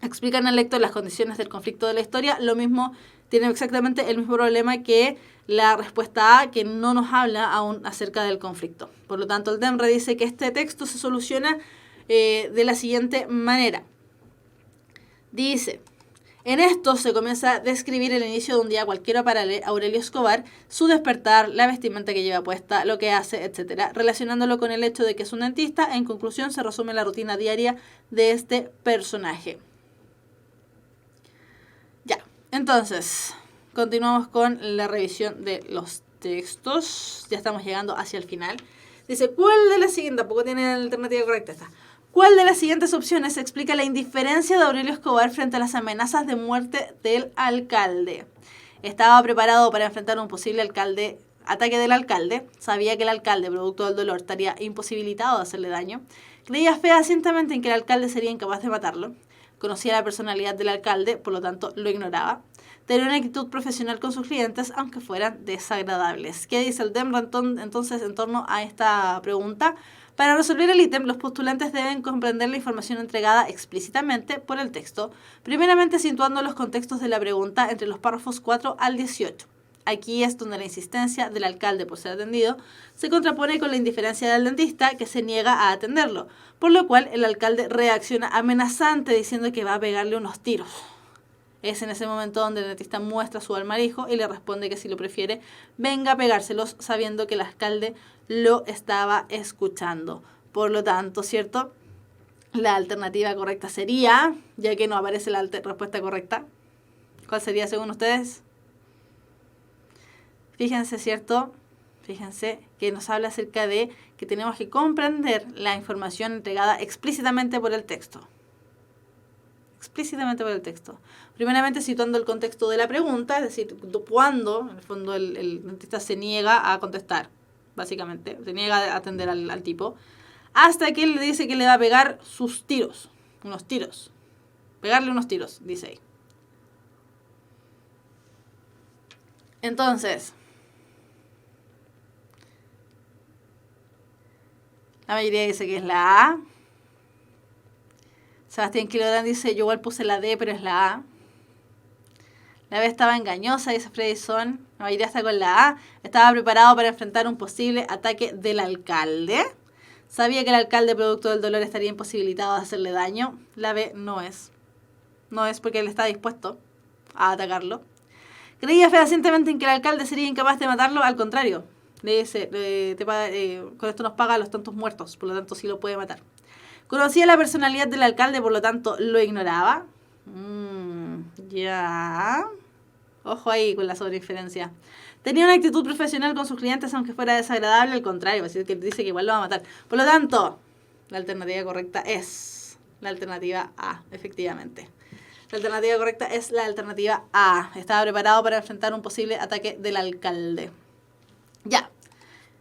Explican al lector las condiciones del conflicto de la historia. Lo mismo, tiene exactamente el mismo problema que la respuesta A, que no nos habla aún acerca del conflicto. Por lo tanto, el DEMRE dice que este texto se soluciona de la siguiente manera. Dice, en esto se comienza a describir el inicio de un día cualquiera para Aurelio Escobar, su despertar, la vestimenta que lleva puesta, lo que hace, etc., relacionándolo con el hecho de que es un dentista. En conclusión, se resume la rutina diaria de este personaje. Ya, entonces, continuamos con la revisión de los textos. Ya estamos llegando hacia el final. Dice, ¿cuál de las siguientes? Tampoco tiene la alternativa correcta esta. ¿Cuál de las siguientes opciones explica la indiferencia de Aurelio Escobar frente a las amenazas de muerte del alcalde? Estaba preparado para enfrentar un posible ataque del alcalde. Sabía que el alcalde, producto del dolor, estaría imposibilitado de hacerle daño. Creía fehacientemente en que el alcalde sería incapaz de matarlo. Conocía la personalidad del alcalde, por lo tanto lo ignoraba. Tenía una actitud profesional con sus clientes, aunque fueran desagradables. ¿Qué dice el DEMRE entonces en torno a esta pregunta? Para resolver el ítem, los postulantes deben comprender la información entregada explícitamente por el texto, primeramente situando los contextos de la pregunta entre los párrafos 4 al 18. Aquí es donde la insistencia del alcalde por ser atendido se contrapone con la indiferencia del dentista, que se niega a atenderlo, por lo cual el alcalde reacciona amenazante diciendo que va a pegarle unos tiros. Es en ese momento donde el dentista muestra su alma al hijo y le responde que si lo prefiere, venga a pegárselos, sabiendo que el alcalde lo estaba escuchando. Por lo tanto, ¿cierto? La alternativa correcta sería, ya que no aparece la respuesta correcta, ¿cuál sería según ustedes? Fíjense, ¿cierto? Fíjense que nos habla acerca de que tenemos que comprender la información entregada explícitamente por el texto. Explícitamente por el texto. Primeramente situando el contexto de la pregunta, es decir, cuando en el fondo el dentista se niega a contestar, básicamente, se niega a atender al tipo, hasta que él le dice que le va a pegar sus tiros, unos tiros, pegarle unos tiros, dice ahí. Entonces, la mayoría dice que es la A. Sebastián Quilodrán dice, yo igual puse la D, pero es la A. La B estaba engañosa, dice Fredison. La mayoría está con la A. Estaba preparado para enfrentar un posible ataque del alcalde. Sabía que el alcalde, producto del dolor, estaría imposibilitado de hacerle daño. La B no es. No es porque él está dispuesto a atacarlo. Creía fehacientemente en que el alcalde sería incapaz de matarlo. Al contrario, le dice, con esto nos paga los tantos muertos, por lo tanto sí lo puede matar. Conocía la personalidad del alcalde, por lo tanto lo ignoraba. Ya. Ojo ahí con la sobreinferencia. Tenía una actitud profesional con sus clientes, aunque fuera desagradable, al contrario, así que dice que igual lo va a matar. Por lo tanto, la alternativa correcta es la alternativa A, efectivamente. La alternativa correcta es la alternativa A. Estaba preparado para enfrentar un posible ataque del alcalde. Ya.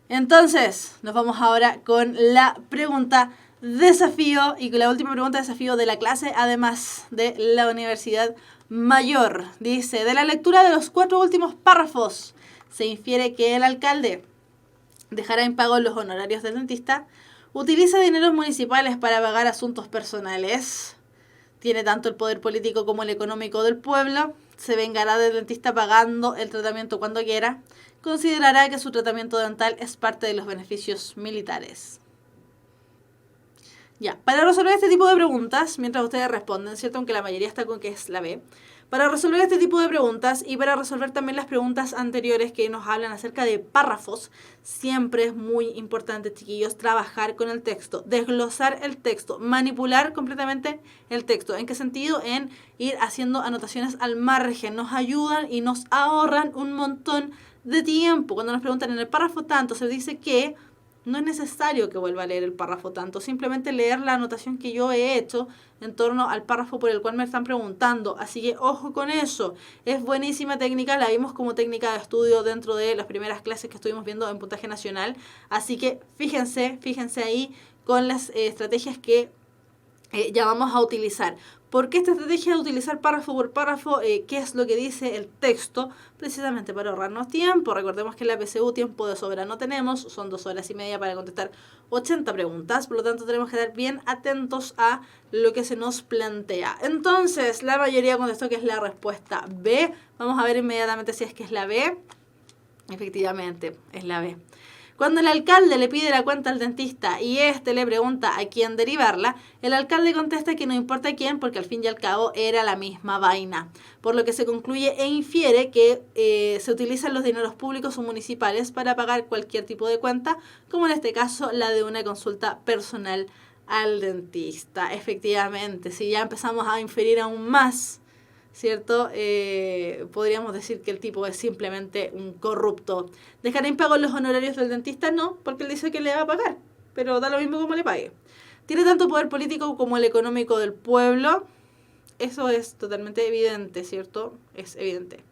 Entonces, nos vamos ahora con la pregunta desafío y con la última pregunta desafío de la clase, además de la Universidad Mayor. Dice, de la lectura de los 4 últimos párrafos, se infiere que el alcalde dejará impago los honorarios del dentista, utiliza dineros municipales para pagar asuntos personales, tiene tanto el poder político como el económico del pueblo, se vengará del dentista pagando el tratamiento cuando quiera, considerará que su tratamiento dental es parte de los beneficios militares. Ya, para resolver este tipo de preguntas, mientras ustedes responden, ¿cierto? Aunque la mayoría está con que es la B. Para resolver este tipo de preguntas y para resolver también las preguntas anteriores que nos hablan acerca de párrafos, siempre es muy importante, chiquillos, trabajar con el texto, desglosar el texto, manipular completamente el texto. ¿En qué sentido? En ir haciendo anotaciones al margen. Nos ayudan y nos ahorran un montón de tiempo. Cuando nos preguntan en el párrafo tanto, se dice que no es necesario que vuelva a leer el párrafo tanto, simplemente leer la anotación que yo he hecho en torno al párrafo por el cual me están preguntando. Así que ojo con eso. Es buenísima técnica, la vimos como técnica de estudio dentro de las primeras clases que estuvimos viendo en puntaje nacional. Así que fíjense ahí con las estrategias que ya vamos a utilizar. ¿Por qué esta estrategia de utilizar párrafo por párrafo? ¿Qué es lo que dice el texto? Precisamente para ahorrarnos tiempo. Recordemos que en la PSU tiempo de sobra no tenemos, son 2 horas y media para contestar 80 preguntas, por lo tanto tenemos que estar bien atentos a lo que se nos plantea. Entonces, la mayoría contestó que es la respuesta B. Vamos a ver inmediatamente si es que es la B. Efectivamente, es la B. Cuando el alcalde le pide la cuenta al dentista y éste le pregunta a quién derivarla, el alcalde contesta que no importa quién porque al fin y al cabo era la misma vaina. Por lo que se concluye e infiere que se utilizan los dineros públicos o municipales para pagar cualquier tipo de cuenta, como en este caso la de una consulta personal al dentista. Efectivamente, si ya empezamos a inferir aún más, ¿cierto? Podríamos decir que el tipo es simplemente un corrupto. ¿Dejará impago los honorarios del dentista? No, porque él dice que le va a pagar, pero da lo mismo como le pague. ¿Tiene tanto poder político como el económico del pueblo? Eso es totalmente evidente, ¿cierto? Es evidente.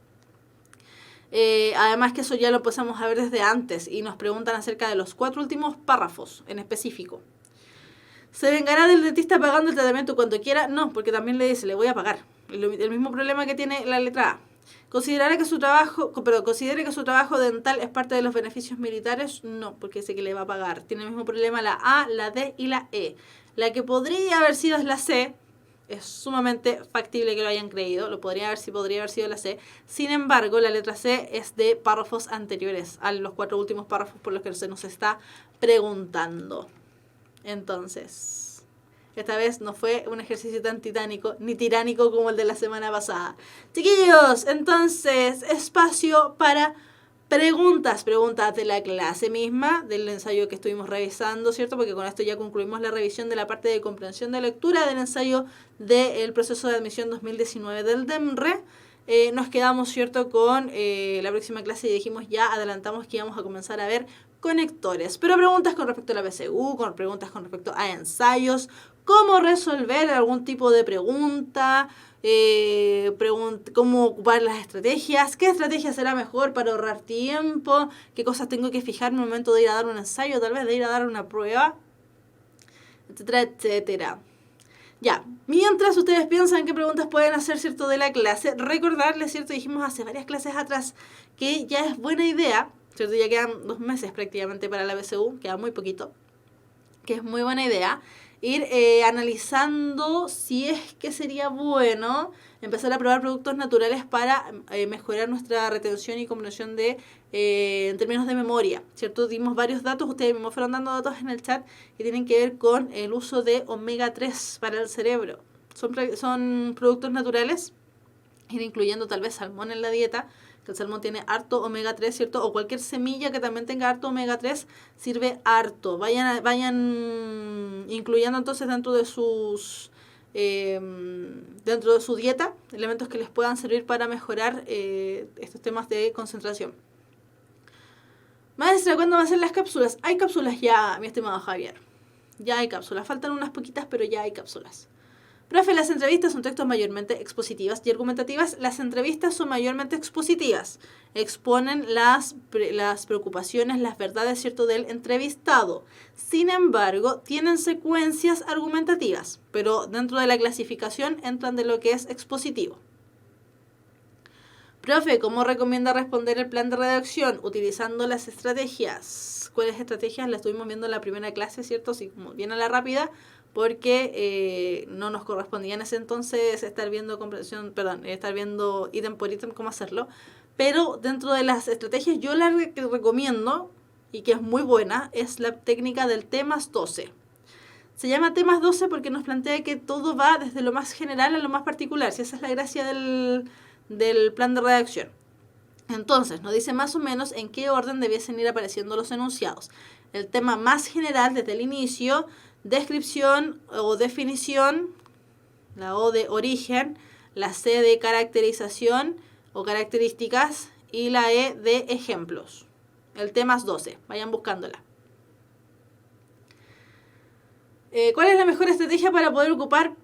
Además que eso ya lo empezamos a ver desde antes y nos preguntan acerca de los 4 últimos párrafos en específico. ¿Se vengará del dentista pagando el tratamiento cuando quiera? No, porque también le dice, le voy a pagar. El mismo problema que tiene la letra A. ¿Considere que su trabajo dental es parte de los beneficios militares? No, porque dice que le va a pagar. Tiene el mismo problema la A, la D y la E. La que podría haber sido es la C. Es sumamente factible que lo hayan creído. Podría haber sido la C. Sin embargo, la letra C es de párrafos anteriores a los 4 últimos párrafos por los que se nos está preguntando. Entonces, esta vez no fue un ejercicio tan titánico ni tiránico como el de la semana pasada. Chiquillos, entonces, espacio para preguntas. Preguntas de la clase misma, del ensayo que estuvimos revisando, ¿cierto? Porque con esto ya concluimos la revisión de la parte de comprensión de lectura del ensayo del proceso de admisión 2019 del DEMRE. Nos quedamos, ¿cierto?, con la próxima clase y dijimos ya, adelantamos que íbamos a comenzar a ver conectores. Pero preguntas con respecto a la PSU, preguntas con respecto a ensayos, cómo resolver algún tipo de pregunta, cómo ocupar las estrategias, qué estrategia será mejor para ahorrar tiempo, qué cosas tengo que fijar en el momento de ir a dar un ensayo, tal vez de ir a dar una prueba, etcétera, etcétera. Ya, mientras ustedes piensan qué preguntas pueden hacer, ¿cierto?, de la clase, recordarles, ¿cierto?, dijimos hace varias clases atrás que ya es buena idea, ¿cierto?, ya quedan 2 meses prácticamente para la PSU, queda muy poquito, que es muy buena idea ir analizando si es que sería bueno empezar a probar productos naturales para mejorar nuestra retención y comprensión de en términos de memoria, ¿cierto? Dimos varios datos, ustedes me fueron dando datos en el chat que tienen que ver con el uso de omega 3 para el cerebro. Son productos naturales, ir incluyendo tal vez salmón en la dieta, que el salmón tiene harto omega 3, ¿cierto? O cualquier semilla que también tenga harto omega 3 sirve harto. Vayan incluyendo entonces dentro de su dieta elementos que les puedan servir para mejorar estos temas de concentración. Maestra, ¿cuándo van a ser las cápsulas? Hay cápsulas ya, mi estimado Javier. Ya hay cápsulas. Faltan unas poquitas, pero ya hay cápsulas. Profe, las entrevistas son textos mayormente expositivas y argumentativas. Las entrevistas son mayormente expositivas. Exponen las preocupaciones, las verdades, ¿cierto?, del entrevistado. Sin embargo, tienen secuencias argumentativas, pero dentro de la clasificación entran de lo que es expositivo. Profe, ¿cómo recomienda responder el plan de redacción? Utilizando las estrategias. ¿Cuáles estrategias? Las estuvimos viendo en la primera clase, ¿cierto? Así como bien a la rápida, porque no nos correspondía en ese entonces estar viendo estar viendo ítem por ítem cómo hacerlo. Pero dentro de las estrategias yo la que recomiendo, y que es muy buena, es la técnica del T+12. Se llama T+12 porque nos plantea que todo va desde lo más general a lo más particular. Si esa es la gracia del plan de redacción. Entonces, nos dice más o menos en qué orden debiesen ir apareciendo los enunciados. El tema más general desde el inicio, descripción o definición, la O de origen, la C de caracterización o características y la E de ejemplos. El T+12, vayan buscándola. ¿Cuál es la mejor estrategia para poder ocupar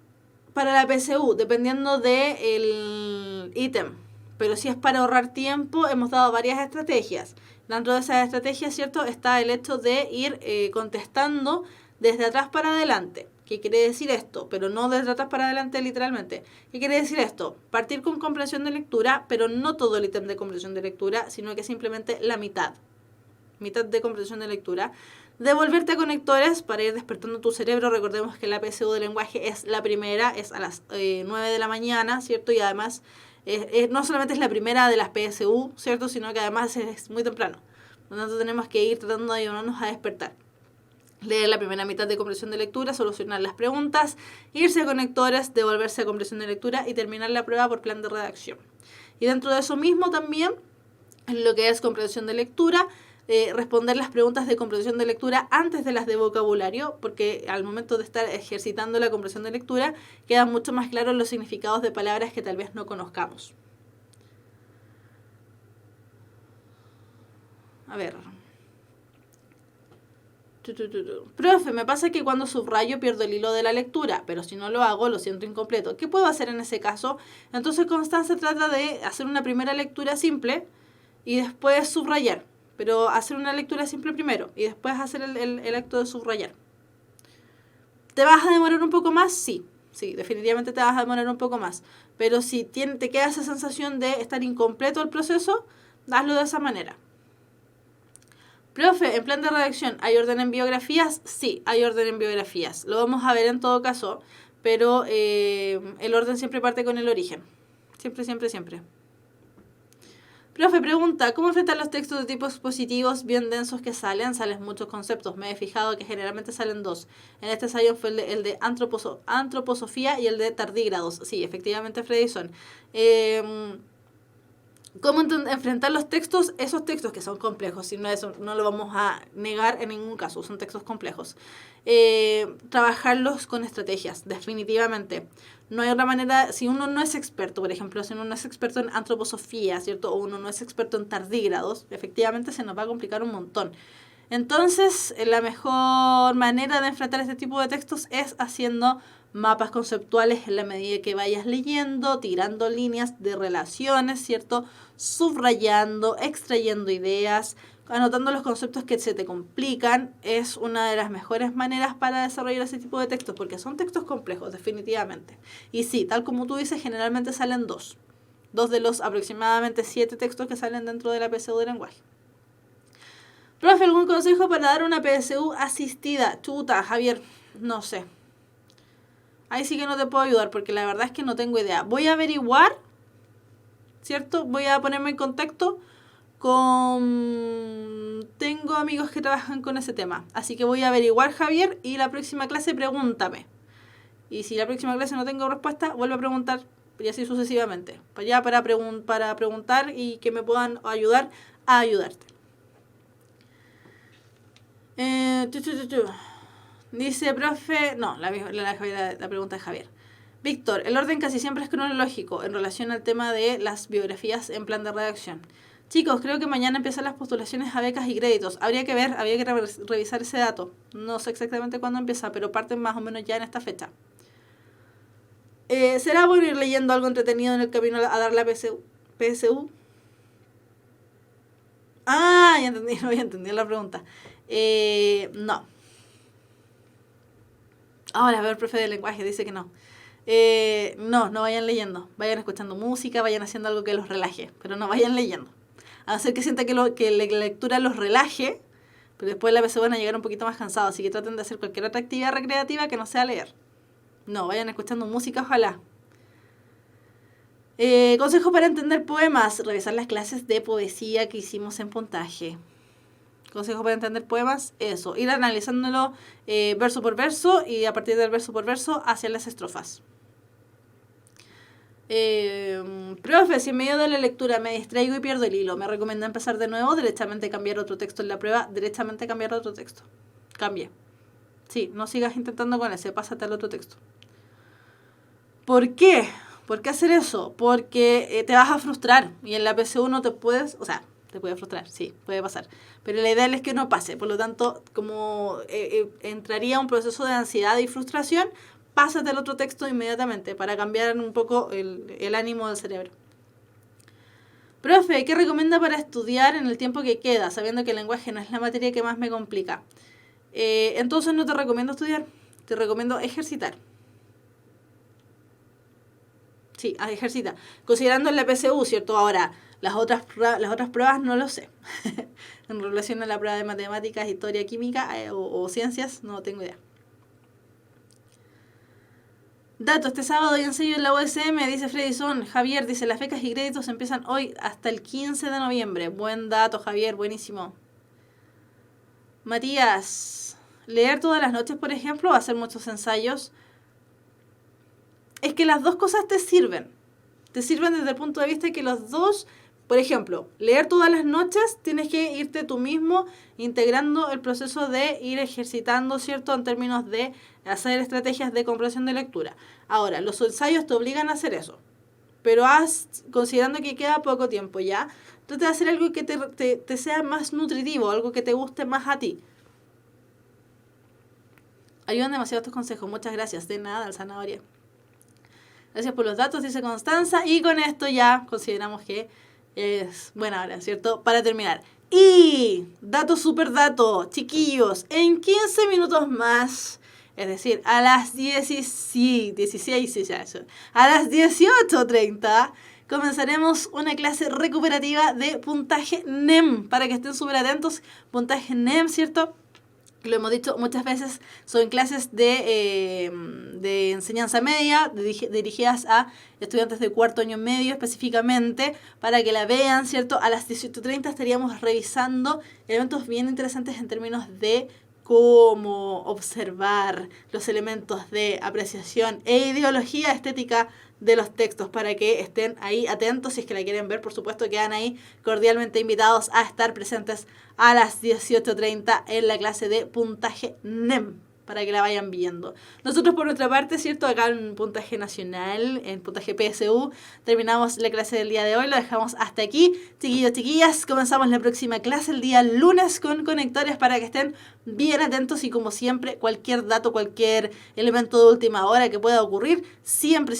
para la PSU? Dependiendo del ítem. Pero si es para ahorrar tiempo, hemos dado varias estrategias. Dentro de esas estrategias, ¿cierto?, está el hecho de ir contestando desde atrás para adelante. ¿Qué quiere decir esto? Pero no desde atrás para adelante literalmente. ¿Qué quiere decir esto? Partir con comprensión de lectura, pero no todo el ítem de comprensión de lectura, sino que simplemente la mitad. Mitad de comprensión de lectura. Devolverte a conectores para ir despertando tu cerebro. Recordemos que la PSU de lenguaje es la primera, es a las 9 de la mañana, ¿cierto? Y además, no solamente es la primera de las PSU, ¿cierto? Sino que además es muy temprano. Por lo tanto, tenemos que ir tratando de ayudarnos a despertar. Leer la primera mitad de comprensión de lectura, solucionar las preguntas, irse a conectores, devolverse a comprensión de lectura y terminar la prueba por plan de redacción. Y dentro de eso mismo también, en lo que es comprensión de lectura, responder las preguntas de comprensión de lectura antes de las de vocabulario, porque al momento de estar ejercitando la comprensión de lectura quedan mucho más claros los significados de palabras que tal vez no conozcamos. A ver. Profe, me pasa que cuando subrayo pierdo el hilo de la lectura, pero si no lo hago lo siento incompleto. ¿Qué puedo hacer en ese caso? Entonces Constanza trata de hacer una primera lectura simple y después subrayar. Pero hacer una lectura simple primero y después hacer el acto de subrayar. ¿Te vas a demorar un poco más? Sí, definitivamente te vas a demorar un poco más. Pero si te queda esa sensación de estar incompleto el proceso, hazlo de esa manera. Profe, en plan de redacción, ¿hay orden en biografías? Sí, hay orden en biografías. Lo vamos a ver en todo caso, pero el orden siempre parte con el origen. Siempre. Profe, pregunta, ¿cómo enfrentar los textos de tipo expositivos bien densos que salen? Salen muchos conceptos. Me he fijado que generalmente salen dos. En este ensayo fue el de antroposofía y el de tardígrados. Sí, efectivamente, Freddy son. ¿Cómo enfrentar los textos? Esos textos que son complejos, si no, eso no lo vamos a negar en ningún caso, son textos complejos. Trabajarlos con estrategias, definitivamente. No hay otra manera, si uno no es experto, por ejemplo, si uno no es experto en antroposofía, ¿cierto? O uno no es experto en tardígrados, efectivamente se nos va a complicar un montón. Entonces, la mejor manera de enfrentar este tipo de textos es haciendo mapas conceptuales en la medida que vayas leyendo, tirando líneas de relaciones, ¿cierto? Subrayando, extrayendo ideas, anotando los conceptos que se te complican. Es una de las mejores maneras para desarrollar ese tipo de textos, porque son textos complejos, definitivamente. Y sí, tal como tú dices, generalmente salen dos de los aproximadamente 7 textos que salen dentro de la PSU de lenguaje. Profe, ¿algún consejo para dar una PSU asistida? Chuta, Javier, no sé. Ahí sí que no te puedo ayudar porque la verdad es que no tengo idea. Voy a averiguar, ¿cierto? Voy a ponerme en contacto con... Tengo amigos que trabajan con ese tema. Así que voy a averiguar, Javier, y la próxima clase pregúntame. Y si la próxima clase no tengo respuesta, vuelvo a preguntar y así sucesivamente. Para preguntar y que me puedan ayudar a ayudarte. Dice, profe... No, la pregunta de Javier. Víctor, el orden casi siempre es cronológico en relación al tema de las biografías en plan de redacción. Chicos, creo que mañana empiezan las postulaciones a becas y créditos. Habría que ver, habría que revisar ese dato. No sé exactamente cuándo empieza, pero parten más o menos ya en esta fecha. ¿Será bueno ir leyendo algo entretenido en el camino a dar la PSU? Ah, ya entendí, no había entendido la pregunta. No. Ahora, a ver, profe de lenguaje dice que no. No vayan leyendo. Vayan escuchando música, vayan haciendo algo que los relaje, pero no vayan leyendo. A no ser que sienta que la lectura los relaje, pero después la PSU van a llegar un poquito más cansados, así que traten de hacer cualquier otra actividad recreativa que no sea leer. No, vayan escuchando música, ojalá. Consejo para entender poemas. Revisar las clases de poesía que hicimos en puntaje. Consejo para entender poemas, eso. Ir analizándolo verso por verso y a partir del verso por verso hacia las estrofas. Profe, si en medio de la lectura me distraigo y pierdo el hilo, ¿me recomienda empezar de nuevo? Derechamente cambiar otro texto en la prueba. Derechamente cambiar otro texto. Cambie. Sí, no sigas intentando con ese, pásate al otro texto. ¿Por qué? ¿Por qué hacer eso? Porque te vas a frustrar y en la PSU no te puedes, o sea, te puede frustrar, sí, puede pasar. Pero la idea es que no pase, por lo tanto, como entraría un proceso de ansiedad y frustración, pásate al otro texto inmediatamente para cambiar un poco el ánimo del cerebro. Profe, ¿qué recomienda para estudiar en el tiempo que queda, sabiendo que el lenguaje no es la materia que más me complica? Entonces no te recomiendo estudiar, te recomiendo ejercitar. Sí, ejercita. Considerando la PSU, ¿cierto? Ahora, las otras pruebas no lo sé. En relación a la prueba de matemáticas, historia, química o ciencias, no tengo idea. Dato, este sábado hay ensayo en la USM, dice Freddyson. Javier dice, las becas y créditos empiezan hoy hasta el 15 de noviembre. Buen dato, Javier, buenísimo. Matías, leer todas las noches, por ejemplo, o hacer muchos ensayos. Es que las dos cosas te sirven. Te sirven desde el punto de vista de que los dos, por ejemplo, leer todas las noches, tienes que irte tú mismo integrando el proceso de ir ejercitando, ¿cierto? En términos de hacer estrategias de comprensión de lectura. Ahora, los ensayos te obligan a hacer eso. Pero considerando que queda poco tiempo ya, trata de hacer algo que te sea más nutritivo, algo que te guste más a ti. Ayudan demasiado estos consejos. Muchas gracias. De nada, al zanahoria. Gracias por los datos, dice Constanza. Y con esto ya consideramos que es buena hora, ¿cierto? Para terminar. Y super dato, chiquillos, en 15 minutos más, es decir, a las 18:30, comenzaremos una clase recuperativa de puntaje NEM, para que estén súper atentos. Puntaje NEM, ¿cierto? Lo hemos dicho muchas veces, son clases de enseñanza media dirigidas a estudiantes de cuarto año medio específicamente, para que la vean, ¿cierto? A las 18:30 estaríamos revisando elementos bien interesantes en términos de cómo observar los elementos de apreciación e ideología estética de los textos, para que estén ahí atentos. Si es que la quieren ver, por supuesto, quedan ahí cordialmente invitados a estar presentes a las 18:30 en la clase de puntaje NEM, para que la vayan viendo. Nosotros, por nuestra parte, ¿cierto? Acá en puntaje nacional, en puntaje PSU, terminamos la clase del día de hoy, lo dejamos hasta aquí. Chiquillos, chiquillas, comenzamos la próxima clase el día lunes con conectores, para que estén bien atentos y, como siempre, cualquier dato, cualquier elemento de última hora que pueda ocurrir, siempre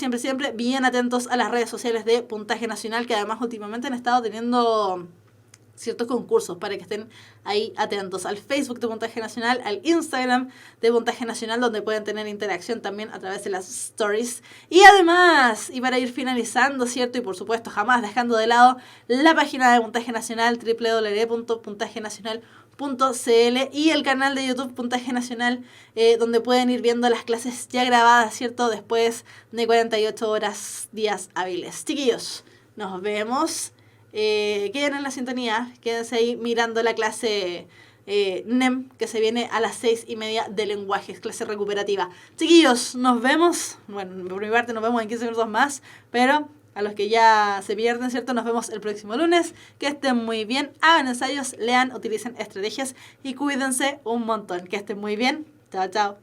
bien atentos a las redes sociales de Puntaje Nacional, que además últimamente han estado teniendo ciertos concursos, para que estén ahí atentos al Facebook de Puntaje Nacional, al Instagram de Puntaje Nacional, donde pueden tener interacción también a través de las stories. Y además, y para ir finalizando, ¿cierto? Y por supuesto, jamás dejando de lado la página de Puntaje Nacional, www.puntajenacional.cl, y el canal de YouTube Puntaje Nacional, donde pueden ir viendo las clases ya grabadas, ¿cierto? Después de 48 horas, días hábiles. Chiquillos, nos vemos. Queden en la sintonía, quédense ahí mirando la clase NEM, que se viene a las 6:30 de lenguajes, clase recuperativa. Chiquillos, nos vemos. Bueno, por mi parte nos vemos en 15 minutos más, pero a los que ya se pierden, ¿cierto? Nos vemos el próximo lunes. Que estén muy bien, hagan ensayos, lean, utilicen estrategias y cuídense un montón. Que estén muy bien. Chao, chao.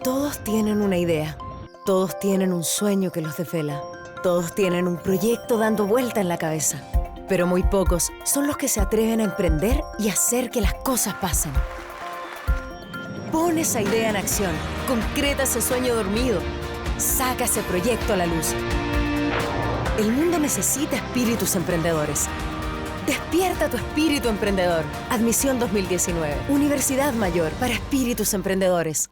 Todos tienen una idea. Todos tienen un sueño que los desvela. Todos tienen un proyecto dando vuelta en la cabeza. Pero muy pocos son los que se atreven a emprender y hacer que las cosas pasen. Pon esa idea en acción. Concreta ese sueño dormido. Saca ese proyecto a la luz. El mundo necesita espíritus emprendedores. Despierta tu espíritu emprendedor. Admisión 2019. Universidad Mayor para espíritus emprendedores.